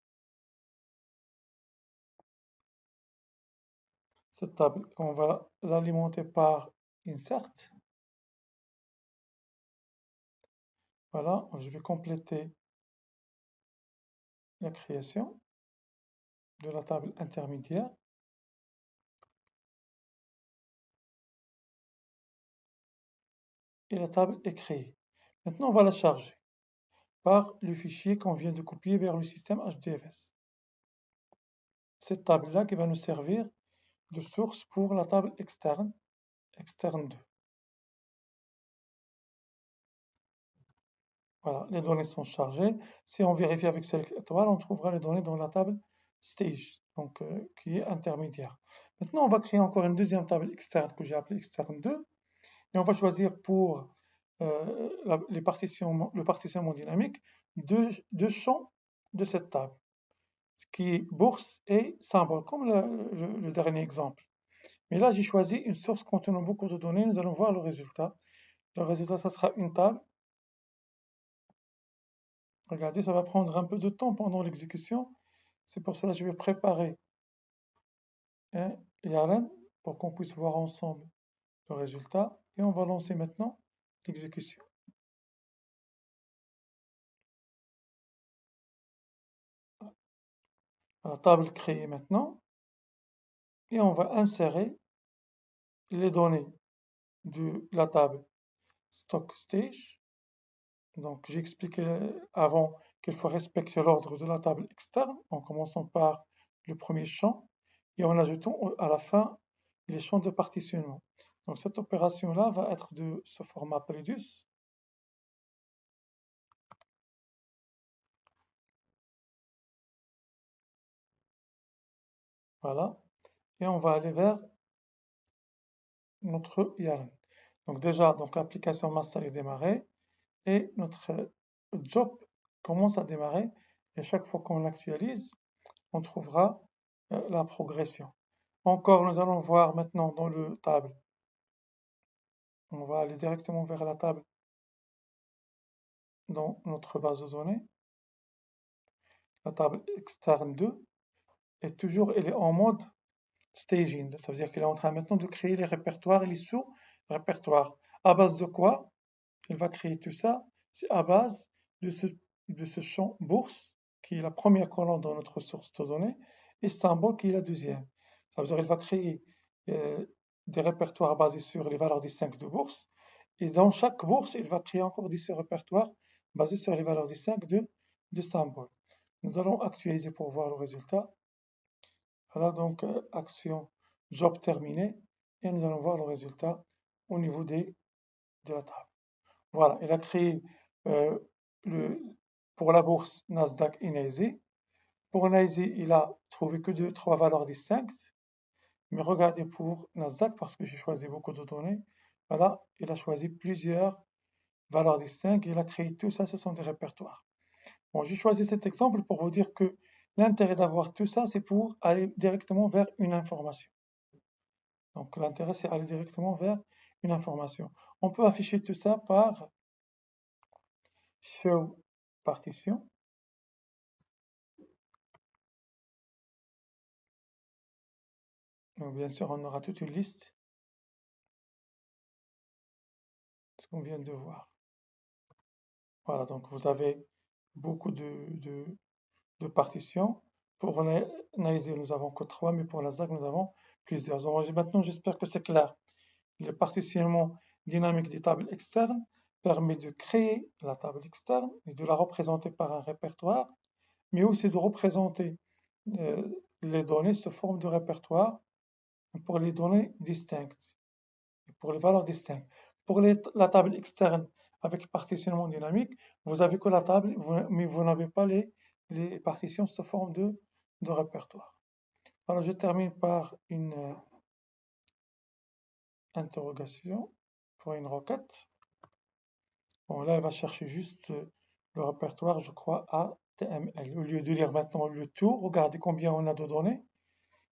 Cette table, on va l'alimenter par insert. Voilà, je vais compléter la création de la table intermédiaire. Et la table est créée. Maintenant, on va la charger par le fichier qu'on vient de copier vers le système HDFS. Cette table-là qui va nous servir de source pour la table externe, externe 2. Voilà, les données sont chargées. Si on vérifie avec Select étoile, on trouvera les données dans la table Stage, donc qui est intermédiaire. Maintenant, on va créer encore une deuxième table externe que j'ai appelée externe 2. Et on va choisir pour le partitionnement dynamique deux champs de cette table, qui est bourse et symbole, comme le dernier exemple. Mais là, j'ai choisi une source contenant beaucoup de données. Nous allons voir le résultat. Le résultat, ça sera une table. Regardez, ça va prendre un peu de temps pendant l'exécution. C'est pour cela que je vais préparer Yaren pour qu'on puisse voir ensemble le résultat. Et on va lancer maintenant l'exécution. La table créée maintenant. Et on va insérer les données de la table stock stage. Donc j'ai expliqué avant qu'il faut respecter l'ordre de la table externe en commençant par le premier champ et en ajoutant à la fin les champs de partitionnement. Donc cette opération-là va être de ce format Predus. Voilà. Et on va aller vers notre YARN. Donc déjà, donc l'application master est démarrée et notre job commence à démarrer. Et chaque fois qu'on l'actualise, on trouvera la progression. Encore, nous allons voir maintenant dans le table. On va aller directement vers la table dans notre base de données. La table externe 2 est toujours elle est en mode staging. Ça veut dire qu'elle est en train maintenant de créer les répertoires et les sous-répertoires. À base de quoi? Elle va créer tout ça. C'est à base de ce champ bourse, qui est la première colonne dans notre source de données, et symbole, qui est la deuxième. Ça veut dire qu'elle va créer des répertoires basés sur les valeurs distinctes de bourse, et dans chaque bourse, il va créer encore des répertoires basés sur les valeurs distinctes de symbole. Nous allons actualiser pour voir le résultat. Voilà donc action job terminé, et nous allons voir le résultat au niveau de la table. Voilà, il a créé euh, pour la bourse Nasdaq et NYSE. Pour NYSE, il a trouvé que trois valeurs distinctes. Mais regardez pour Nasdaq, parce que j'ai choisi beaucoup de données. Voilà, il a choisi plusieurs valeurs distinctes. Il a créé tout ça, ce sont des répertoires. Bon, j'ai choisi cet exemple pour vous dire que l'intérêt d'avoir tout ça, c'est pour aller directement vers une information. Donc l'intérêt, c'est aller directement vers une information. On peut afficher tout ça par show partition. Donc bien sûr, on aura toute une liste, ce qu'on vient de voir. Voilà, donc vous avez beaucoup de partitions. Pour NYSE, nous avons que 3, mais pour Nasdaq, nous avons plusieurs. Donc maintenant, j'espère que c'est clair. Le partitionnement dynamique des tables externes permet de créer la table externe et de la représenter par un répertoire, mais aussi de représenter les données sous forme de répertoire pour les données distinctes, pour les valeurs distinctes. Pour la table externe avec partitionnement dynamique, vous avez que la table, mais vous n'avez pas les partitions sous forme de répertoire. Alors je termine par une interrogation pour une requête. Bon, là, elle va chercher juste le répertoire, je crois, HTML. Au lieu de lire maintenant le tout, regardez combien on a de données.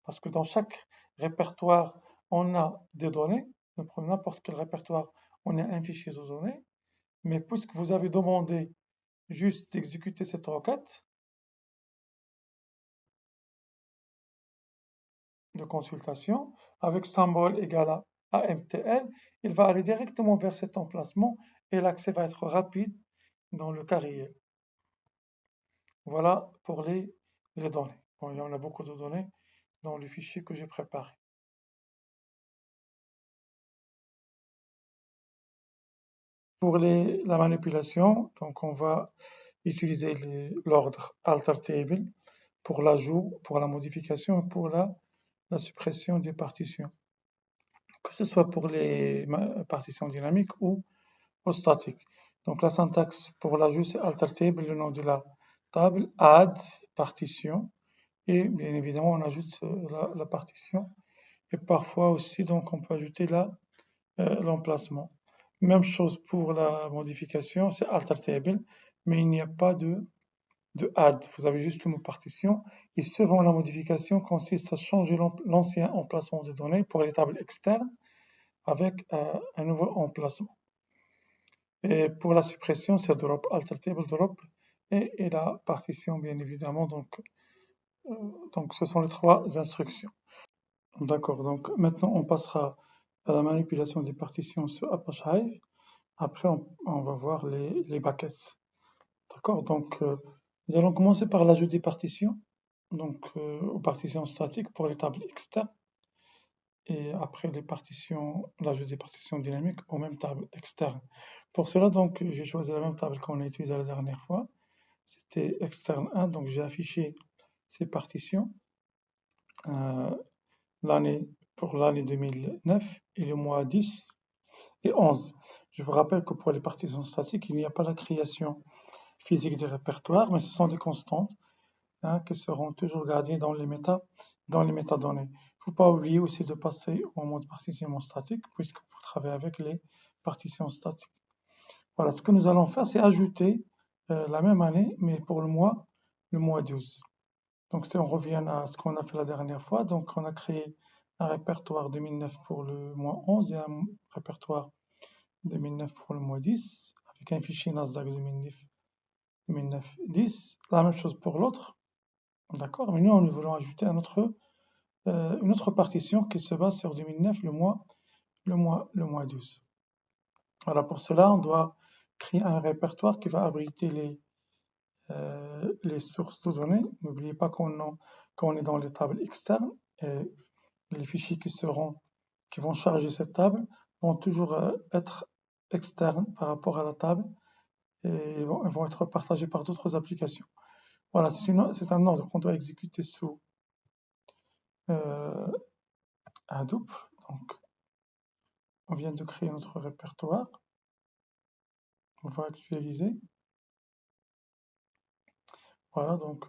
Parce que dans chaque répertoire, on a des données. Nous prenons n'importe quel répertoire, on a un fichier de données. Mais puisque vous avez demandé juste d'exécuter cette requête de consultation avec symbole égal à AMTL, il va aller directement vers cet emplacement et l'accès va être rapide dans le carrier. Voilà pour les données. Bon, il y en a beaucoup de données dans le fichier que j'ai préparé. Pour la manipulation, donc on va utiliser l'ordre alter table pour l'ajout, pour la modification et pour la suppression des partitions, que ce soit pour les partitions dynamiques ou statiques. Donc la syntaxe pour l'ajout, c'est alter table, le nom de la table, add partition, et bien évidemment on ajoute la partition, et parfois aussi donc on peut ajouter l'emplacement. Même chose pour la modification, c'est alter table, mais il n'y a pas de add. Vous avez juste le mot partition. Et souvent, la modification consiste à changer l'ancien emplacement de données pour les tables externes avec un nouveau emplacement. Et pour la suppression, c'est drop, alter table drop, et la partition, bien évidemment. Donc, ce sont les trois instructions. D'accord, donc maintenant on passera à la manipulation des partitions sur Apache Hive. Après, on va voir les buckets. D'accord, donc nous allons commencer par l'ajout des partitions, donc aux partitions statiques pour les tables externes, et après l'ajout des partitions dynamiques aux mêmes tables externes. Pour cela, donc, j'ai choisi la même table qu'on a utilisée la dernière fois. C'était externe 1, donc j'ai affiché ces partitions pour l'année 2009 et le mois 10 et 11. Je vous rappelle que pour les partitions statiques, il n'y a pas la création physique des répertoires, mais ce sont des constantes qui seront toujours gardées dans les métadonnées. Il ne faut pas oublier aussi de passer au mode partitionnement statique, puisque vous travaillez avec les partitions statiques. Voilà, ce que nous allons faire, c'est ajouter la même année, mais pour le mois 12. Donc, si on revient à ce qu'on a fait la dernière fois, donc on a créé un répertoire 2009 pour le mois 11 et un répertoire 2009 pour le mois 10, avec un fichier Nasdaq 2009-10. La même chose pour l'autre. D'accord, mais nous voulons ajouter une autre partition qui se base sur 2009, le mois 12. Voilà, pour cela, on doit créer un répertoire qui va abriter les sources de données. N'oubliez pas qu'on est dans les tables externes, et les fichiers qui vont charger cette table vont toujours être externes par rapport à la table, et ils vont être partagés par d'autres applications. Voilà, c'est un ordre qu'on doit exécuter sous Hadoop. Donc, on vient de créer notre répertoire. On va actualiser. Voilà, donc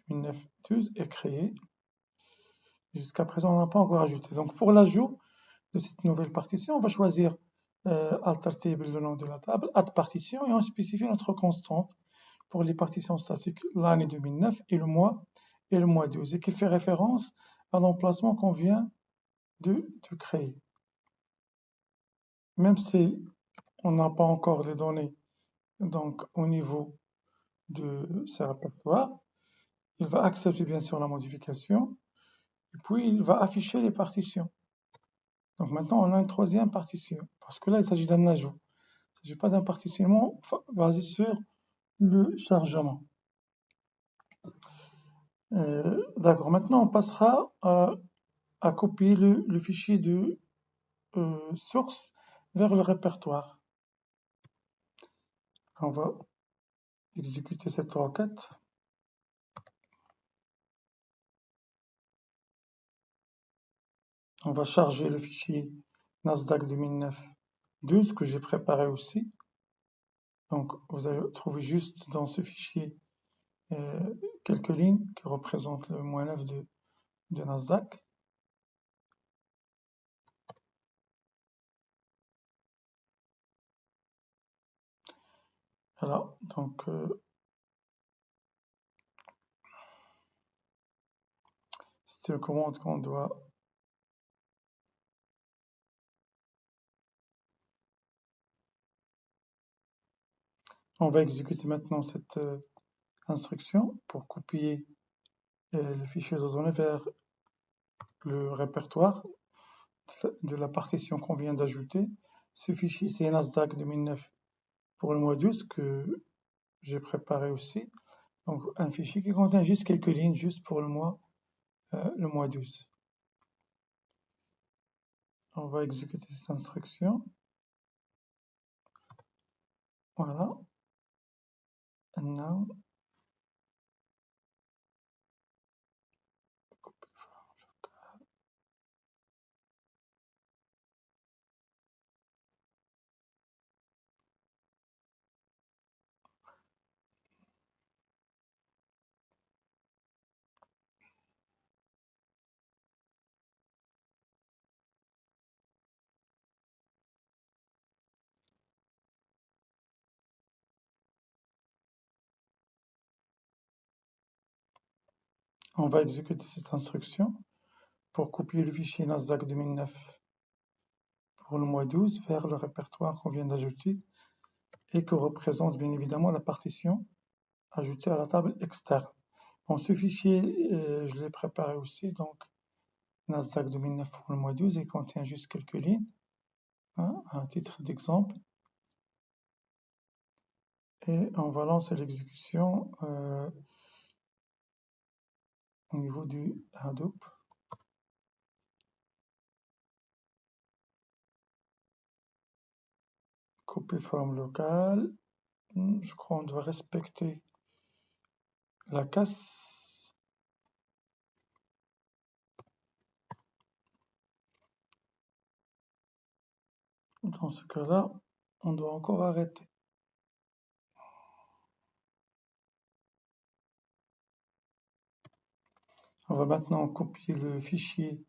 2009-12 est créé. Jusqu'à présent, on n'a pas encore ajouté. Donc, pour l'ajout de cette nouvelle partition, on va choisir alter table, le nom de la table, add partition, et on spécifie notre constante pour les partitions statiques, l'année 2009 et le mois 12, et qui fait référence à l'emplacement qu'on vient de créer. Même si on n'a pas encore les données donc, au niveau de ces répertoires, il va accepter bien sûr la modification, et puis il va afficher les partitions. Donc maintenant, on a une troisième partition, parce que là, il s'agit d'un ajout. Il ne s'agit pas d'un partitionnement basé sur le chargement. D'accord, maintenant on passera à copier le fichier de source vers le répertoire. On va exécuter cette requête. On va charger le fichier Nasdaq 2009-12 que j'ai préparé aussi. Donc vous allez trouver juste dans ce fichier quelques lignes qui représentent le -9 de Nasdaq. Voilà, donc c'est une commande qu'on doit On va exécuter maintenant cette instruction pour copier le fichier de données vers le répertoire de la partition qu'on vient d'ajouter. Ce fichier, c'est Nasdaq 2009 pour le mois d'août que j'ai préparé aussi. Donc un fichier qui contient juste quelques lignes juste pour le mois d'août. On va exécuter cette instruction. Voilà. And now, on va exécuter cette instruction pour copier le fichier Nasdaq 2009 pour le mois 12 vers le répertoire qu'on vient d'ajouter et que représente bien évidemment la partition ajoutée à la table externe. Bon, ce fichier, je l'ai préparé aussi, donc Nasdaq 2009 pour le mois 12, il contient juste quelques lignes, hein, à titre d'exemple. Et on va lancer l'exécution au niveau du Hadoop. Copy from local. Je crois qu'on doit respecter la casse. Dans ce cas-là, on doit encore arrêter. On va maintenant copier le fichier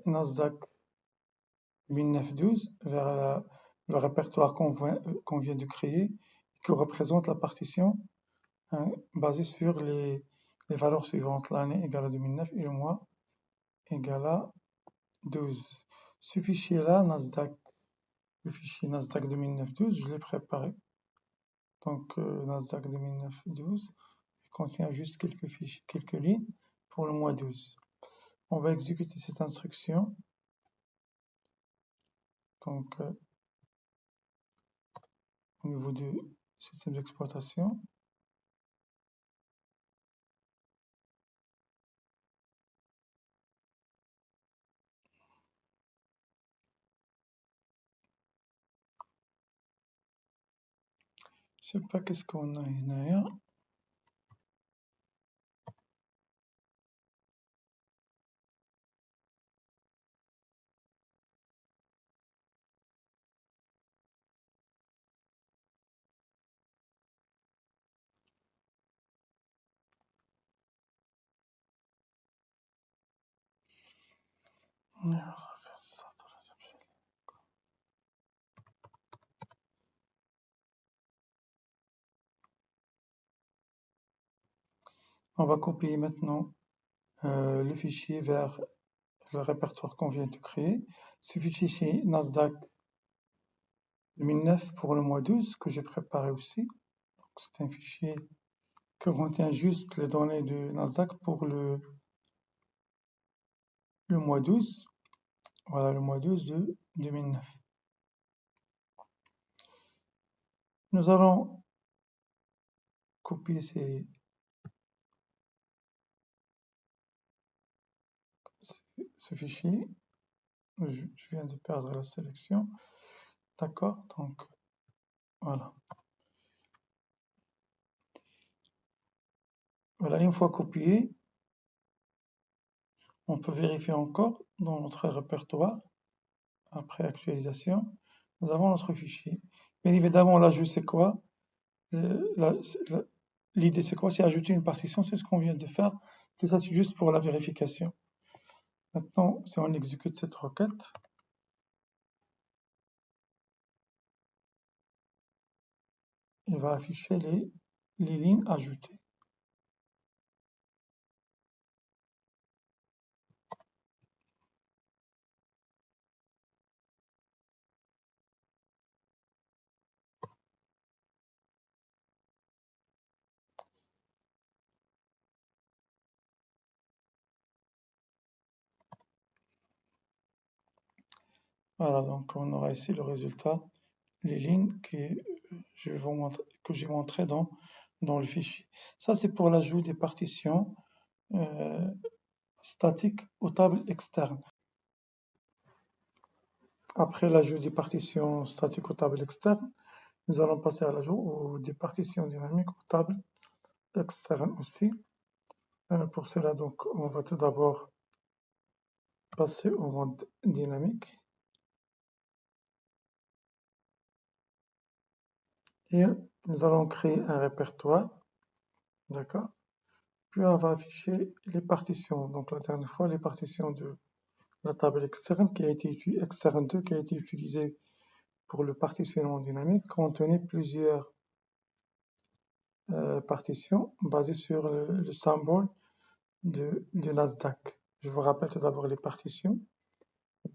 Nasdaq 1912 vers le répertoire qu'on vient de créer, qui représente la partition basée sur les valeurs suivantes. L'année égale à 2009 et le mois égale à 12. Ce fichier-là, le fichier Nasdaq 2009-12, je l'ai préparé. Donc Nasdaq 2009-12, il contient juste quelques lignes pour le mois 12. On va exécuter cette instruction. Donc au niveau du système d'exploitation. Je sais pas qu'est-ce qu'on a derrière. On va copier maintenant le fichier vers le répertoire qu'on vient de créer. Ce fichier c'est Nasdaq 2009 pour le mois 12 que j'ai préparé aussi. C'est un fichier qui contient juste les données de Nasdaq pour le mois 12. Voilà le mois 12 de 2009. Nous allons copier ce fichier. Je viens de perdre la sélection. D'accord, donc voilà. Voilà, une fois copié, on peut vérifier encore dans notre répertoire. Après actualisation, nous avons notre fichier. Bien évidemment, l'ajout c'est quoi? L'idée c'est quoi? C'est ajouter une partition, c'est ce qu'on vient de faire. C'est ça, c'est juste pour la vérification. Maintenant, si on exécute cette requête, il va afficher les lignes ajoutées. Voilà, donc on aura ici le résultat, les lignes qui que j'ai montré dans le fichier. Ça, c'est pour l'ajout des partitions statiques aux tables externes. Après l'ajout des partitions statiques aux tables externes, nous allons passer à l'ajout des partitions dynamiques aux tables externes aussi. Pour cela, donc, on va tout d'abord passer au mode dynamique. Et nous allons créer un répertoire, d'accord? Puis on va afficher les partitions. Donc la dernière fois, les partitions de la table externe externe 2 qui a été utilisée pour le partitionnement dynamique contenait plusieurs partitions basées sur le symbole de Nasdaq. Je vous rappelle tout d'abord les partitions.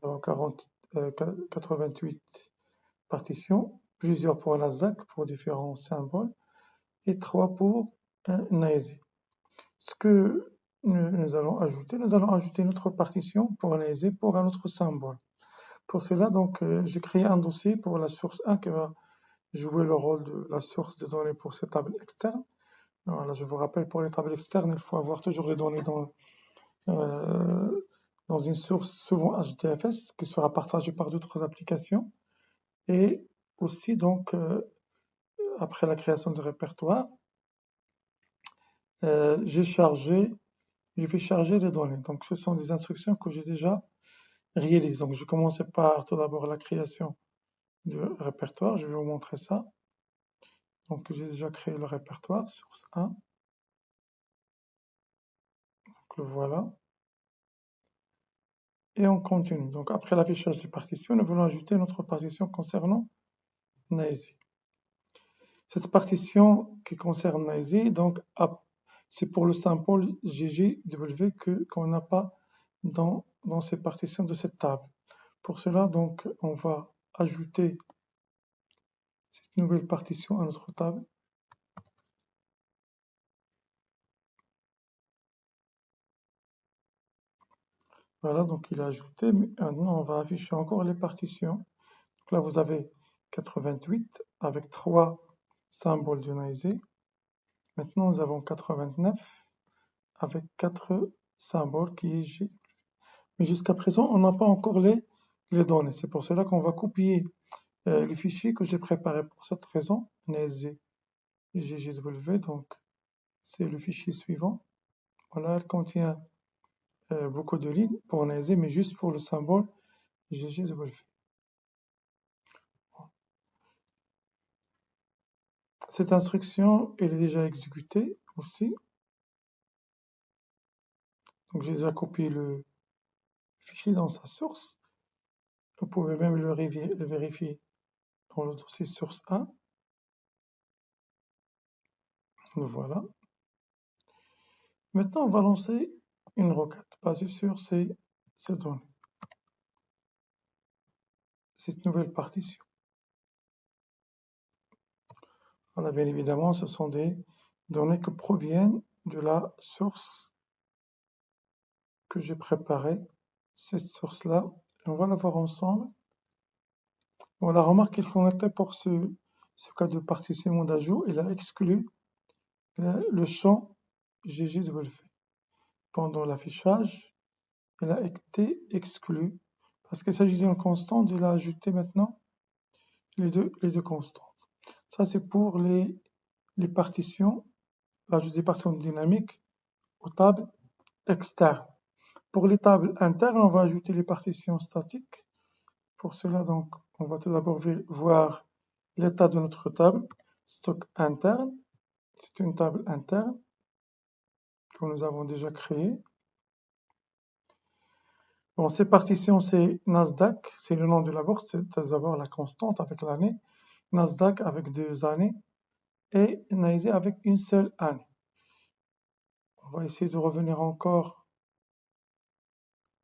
Nous avons 88 partitions, plusieurs pour Nasdaq pour différents symboles et 3 pour NAESI. Ce que nous allons ajouter notre partition pour NAESI pour un autre symbole. Pour cela, donc, j'ai créé un dossier pour la source 1 qui va jouer le rôle de la source de données pour ces tables externes. Voilà, je vous rappelle, pour les tables externes, il faut avoir toujours les données dans une source souvent HDFS qui sera partagée par d'autres applications. Et aussi, donc, après la création de répertoire, j'ai fait charger les données. Donc, ce sont des instructions que j'ai déjà réalisées. Donc, je commençais par tout d'abord la création du répertoire. Je vais vous montrer ça. Donc, j'ai déjà créé le répertoire, source 1. Donc, le voilà. Et on continue. Donc, après l'affichage des partitions, nous voulons ajouter notre partition concernant NAESI. Cette partition qui concerne NAESI, donc, c'est pour le symbole GGW qu'on n'a pas dans ces partitions de cette table. Pour cela, donc, on va ajouter cette nouvelle partition à notre table. Voilà, donc il est ajouté. Mais maintenant, on va afficher encore les partitions. Donc là, vous avez 88 avec 3 symboles de NAESI. Maintenant, nous avons 89 avec 4 symboles qui est G. Mais jusqu'à présent, on n'a pas encore les données. C'est pour cela qu'on va copier le fichier que j'ai préparé pour cette raison, NAESI et GGW. Donc, c'est le fichier suivant. Voilà, elle contient beaucoup de lignes pour NAESI, mais juste pour le symbole GGW. Cette instruction, elle est déjà exécutée aussi. Donc, j'ai déjà copié le fichier dans sa source. Vous pouvez même le vérifier dans le dossier source 1. Voilà. Maintenant, on va lancer une requête basée sur ces données. Cette nouvelle partition. Voilà, bien évidemment, ce sont des données qui proviennent de la source que j'ai préparée, cette source-là. On va la voir ensemble. Bon, la remarque qu'il faut noter pour ce cas de partitionnement d'ajout, il a exclu le champ GGW. Pendant l'affichage, il a été exclu parce qu'il s'agit d'une constante, il a ajouté maintenant les deux constantes. Ça, c'est pour les partitions, l'ajout des partitions dynamiques aux tables externes. Pour les tables internes, on va ajouter les partitions statiques. Pour cela, donc, on va tout d'abord voir l'état de notre table. Stock interne, c'est une table interne que nous avons déjà créée. Bon, ces partitions, c'est Nasdaq, c'est le nom de la bourse, c'est d'abord la constante avec l'année, Nasdaq avec 2 années et NAESI avec une seule année. On va essayer de revenir encore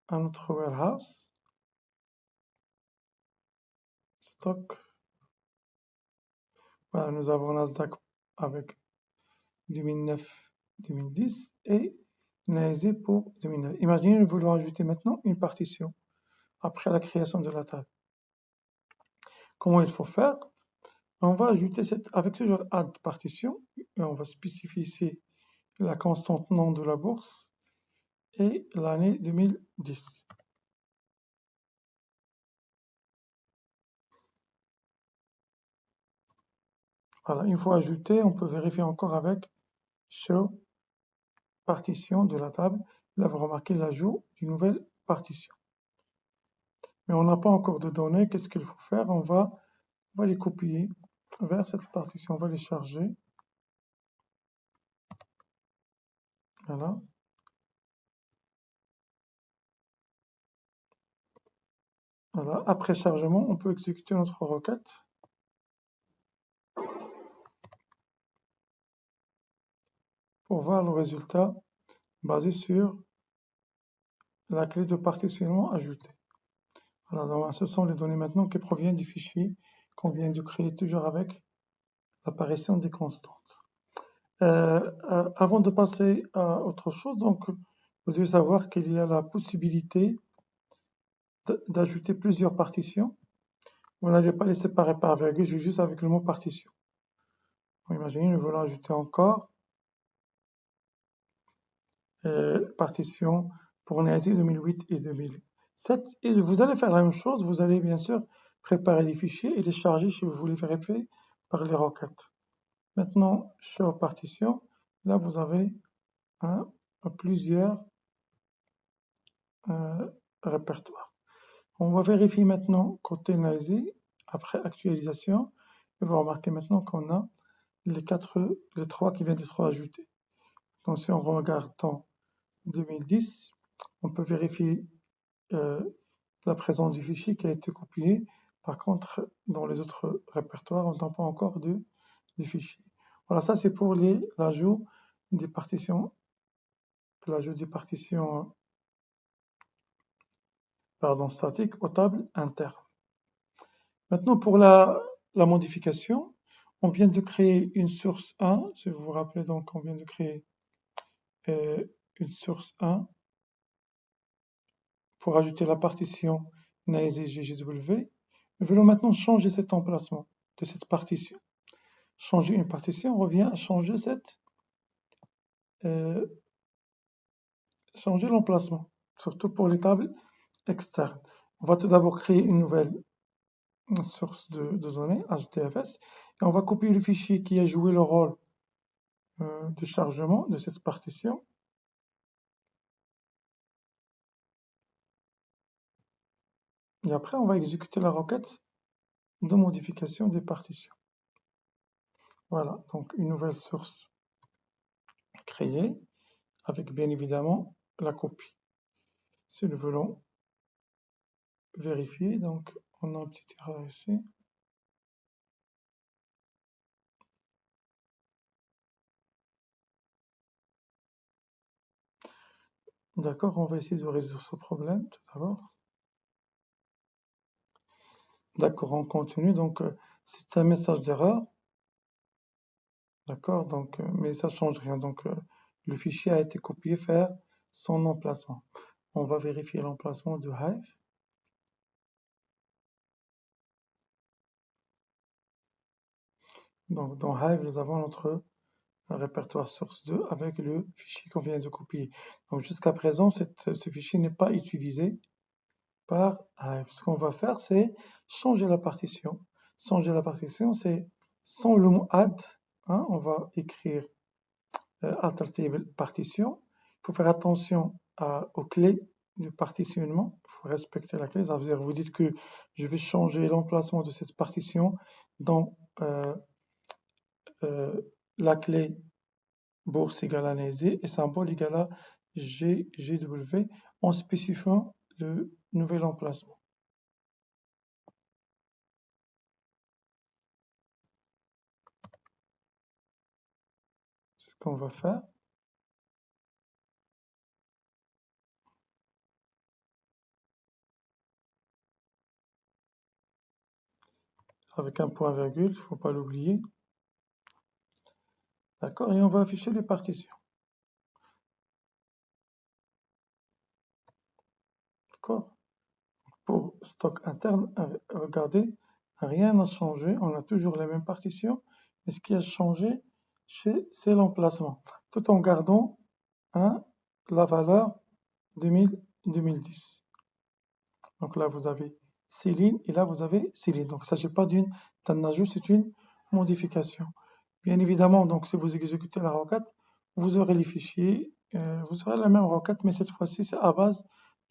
à notre warehouse. Stock. Voilà, nous avons Nasdaq avec 2009-2010 et NAESI pour 2009. Imaginez, nous voulons ajouter maintenant une partition après la création de la table. Comment il faut faire? On va ajouter avec toujours add partition, et on va spécifier ici la constante nom de la bourse et l'année 2010. Voilà, une fois ajouté, on peut vérifier encore avec show partition de la table. Là, vous remarquez l'ajout d'une nouvelle partition. Mais on n'a pas encore de données. Qu'est-ce qu'il faut faire? On va les copier vers cette partition. On va les charger. Voilà. Voilà. Après chargement, on peut exécuter notre requête. Pour voir le résultat basé sur la clé de partitionnement ajoutée. Voilà, donc ce sont les données maintenant qui proviennent du fichier qu'on vient de créer toujours avec l'apparition des constantes. Avant de passer à autre chose, donc, vous devez savoir qu'il y a la possibilité d'ajouter plusieurs partitions. Vous n'allez pas les séparer par virgule, juste avec le mot partition. Imaginez, nous voulons ajouter encore partition pour NASI 2008 et 2007. Et vous allez faire la même chose, vous allez bien sûr préparer les fichiers et les charger si vous voulez vérifier par les requêtes. Maintenant, show partition, là vous avez plusieurs répertoires. On va vérifier maintenant côté NASI, après actualisation, et vous remarquez maintenant qu'on a les trois qui viennent d'être ajoutés. Donc si on regarde dans 2010, on peut vérifier la présence du fichier qui a été copié. Par contre, dans les autres répertoires, on n'a pas encore de fichier. Voilà, ça c'est pour l'ajout des partitions, statiques aux tables internes. Maintenant, pour la modification, on vient de créer une source 1. Si vous vous rappelez, donc, on vient de créer une source 1 pour ajouter la partition NASI GGW. Nous voulons maintenant changer cet emplacement de cette partition. Changer une partition revient à changer changer l'emplacement, surtout pour les tables externes. On va tout d'abord créer une nouvelle source de données, HDFS, et on va copier le fichier qui a joué le rôle de chargement de cette partition. Et après, on va exécuter la requête de modification des partitions. Voilà, donc une nouvelle source créée, avec bien évidemment la copie. Si nous voulons vérifier, donc on a une petite erreur ici. D'accord, on va essayer de résoudre ce problème tout d'abord. D'accord, on continue, donc c'est un message d'erreur. D'accord, donc, mais ça ne change rien. Donc, le fichier a été copié vers son emplacement. On va vérifier l'emplacement de Hive. Donc, dans Hive, nous avons notre répertoire source 2 avec le fichier qu'on vient de copier. Donc, jusqu'à présent, ce fichier n'est pas utilisé par Hive. Ce qu'on va faire, c'est changer la partition. Changer la partition, c'est sans le mot add. On va écrire alter table partition. Il faut faire attention aux clés de partitionnement. Il faut respecter la clé. Ça veut dire, vous dites que je vais changer l'emplacement de cette partition dans la clé bourse égale à NASI et symbole égale à GW en spécifiant le nouvel emplacement. C'est ce qu'on va faire. Avec un point virgule, il ne faut pas l'oublier. D'accord, et on va afficher les partitions. D'accord. Pour stock interne, regardez, Rien n'a changé, on a toujours les mêmes partitions, mais ce qui a changé, c'est l'emplacement, tout en gardant hein, la valeur 2010. Donc là, vous avez Céline et là, vous avez Céline. Donc, il ne s'agit pas d'un ajout, c'est une modification. Bien évidemment, donc si vous exécutez la requête, vous aurez les fichiers, vous aurez la même requête, mais cette fois-ci, c'est à base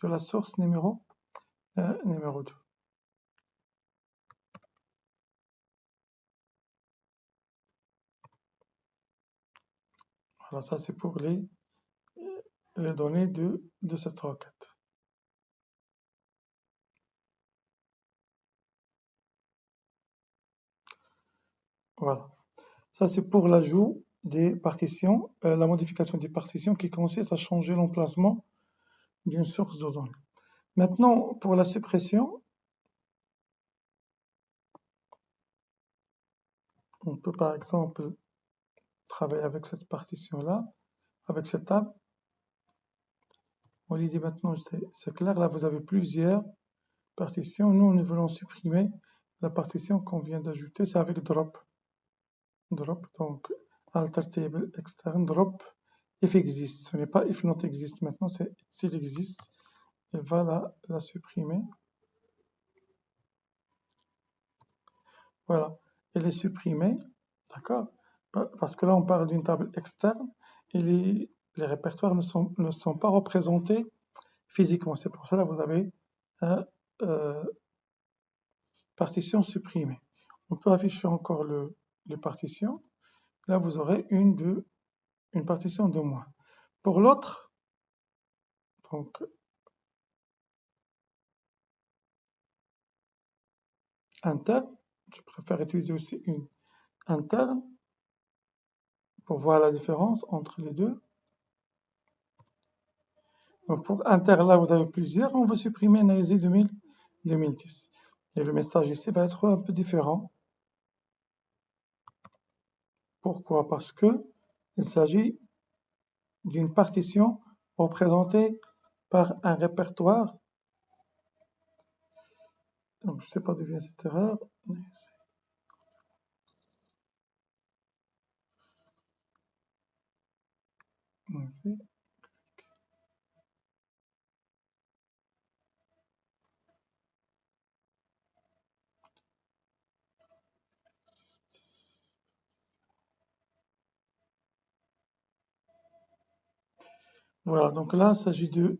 de la source numéro 2. Voilà, ça c'est pour les données de cette requête. Voilà. Ça c'est pour l'ajout des partitions, la modification des partitions qui consiste à changer l'emplacement d'une source de données. Maintenant, pour la suppression, on peut par exemple travailler avec cette partition-là, avec cette table. On lui dit maintenant, c'est clair, là vous avez plusieurs partitions. Nous voulons supprimer la partition qu'on vient d'ajouter, c'est avec drop. Drop, donc alter table externe, drop, if exist. Ce n'est pas if not exist maintenant, c'est s'il existe. Il va la supprimer. Voilà, elle est supprimée, d'accord? Parce que là, on parle d'une table externe et les répertoires ne sont pas représentés physiquement. C'est pour cela que vous avez partition supprimée. On peut afficher encore les partitions. Là, vous aurez une partition de moins. Pour l'autre, donc interne, je préfère utiliser aussi une interne pour voir la différence entre les deux. Donc pour interne, là, vous avez plusieurs. On va supprimer Naïsi 2010. Et le message ici va être un peu différent. Pourquoi? Parce que il s'agit d'une partition représentée par un répertoire. Donc, je ne sais pas d'où vient cette erreur. Ici. Voilà, donc là, il s'agit de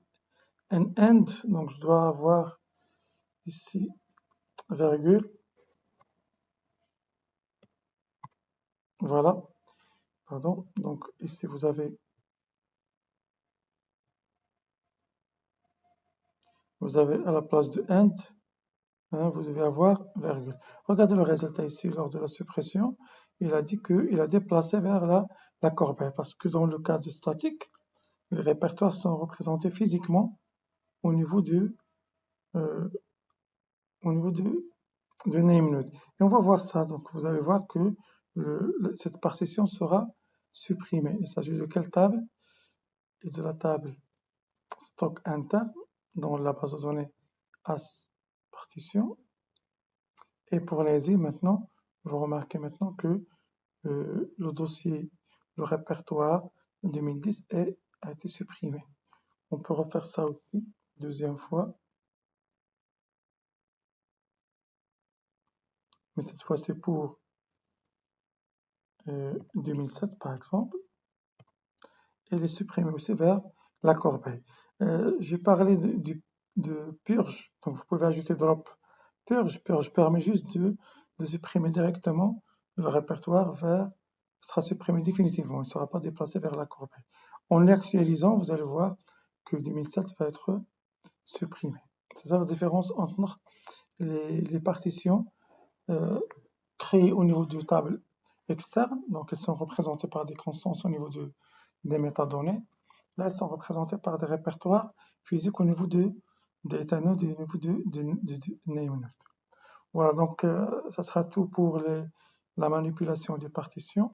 un end, donc je dois avoir ici virgule. Voilà, pardon, donc ici vous avez à la place de end, hein, vous devez avoir virgule. Regardez le résultat ici lors de la suppression, il a dit qu'il a déplacé vers la corbeille, parce que dans le cas de statique, les répertoires sont représentés physiquement au niveau de nameNode. Et on va voir ça, donc vous allez voir que cette partition sera supprimée. Il s'agit de quelle table? Et de la table stock interne dans la base de données as partition. Et pour les maintenant, vous remarquez maintenant que le dossier, le répertoire 2010 a été supprimé. On peut refaire ça aussi, deuxième fois. Mais cette fois c'est pour 2007 par exemple. Et les supprimer aussi vers la corbeille. J'ai parlé de purge, donc vous pouvez ajouter drop. Purge permet juste de supprimer directement le répertoire sera supprimé définitivement, il ne sera pas déplacé vers la corbeille. En l'actualisant, vous allez voir que 2007 va être supprimé. C'est ça la différence entre les partitions créées au niveau de table externe, donc elles sont représentées par des constances au niveau des métadonnées. Là, elles sont représentées par des répertoires physiques au niveau des DataNode et au niveau de nameNode. Voilà, donc ça sera tout pour la manipulation des partitions.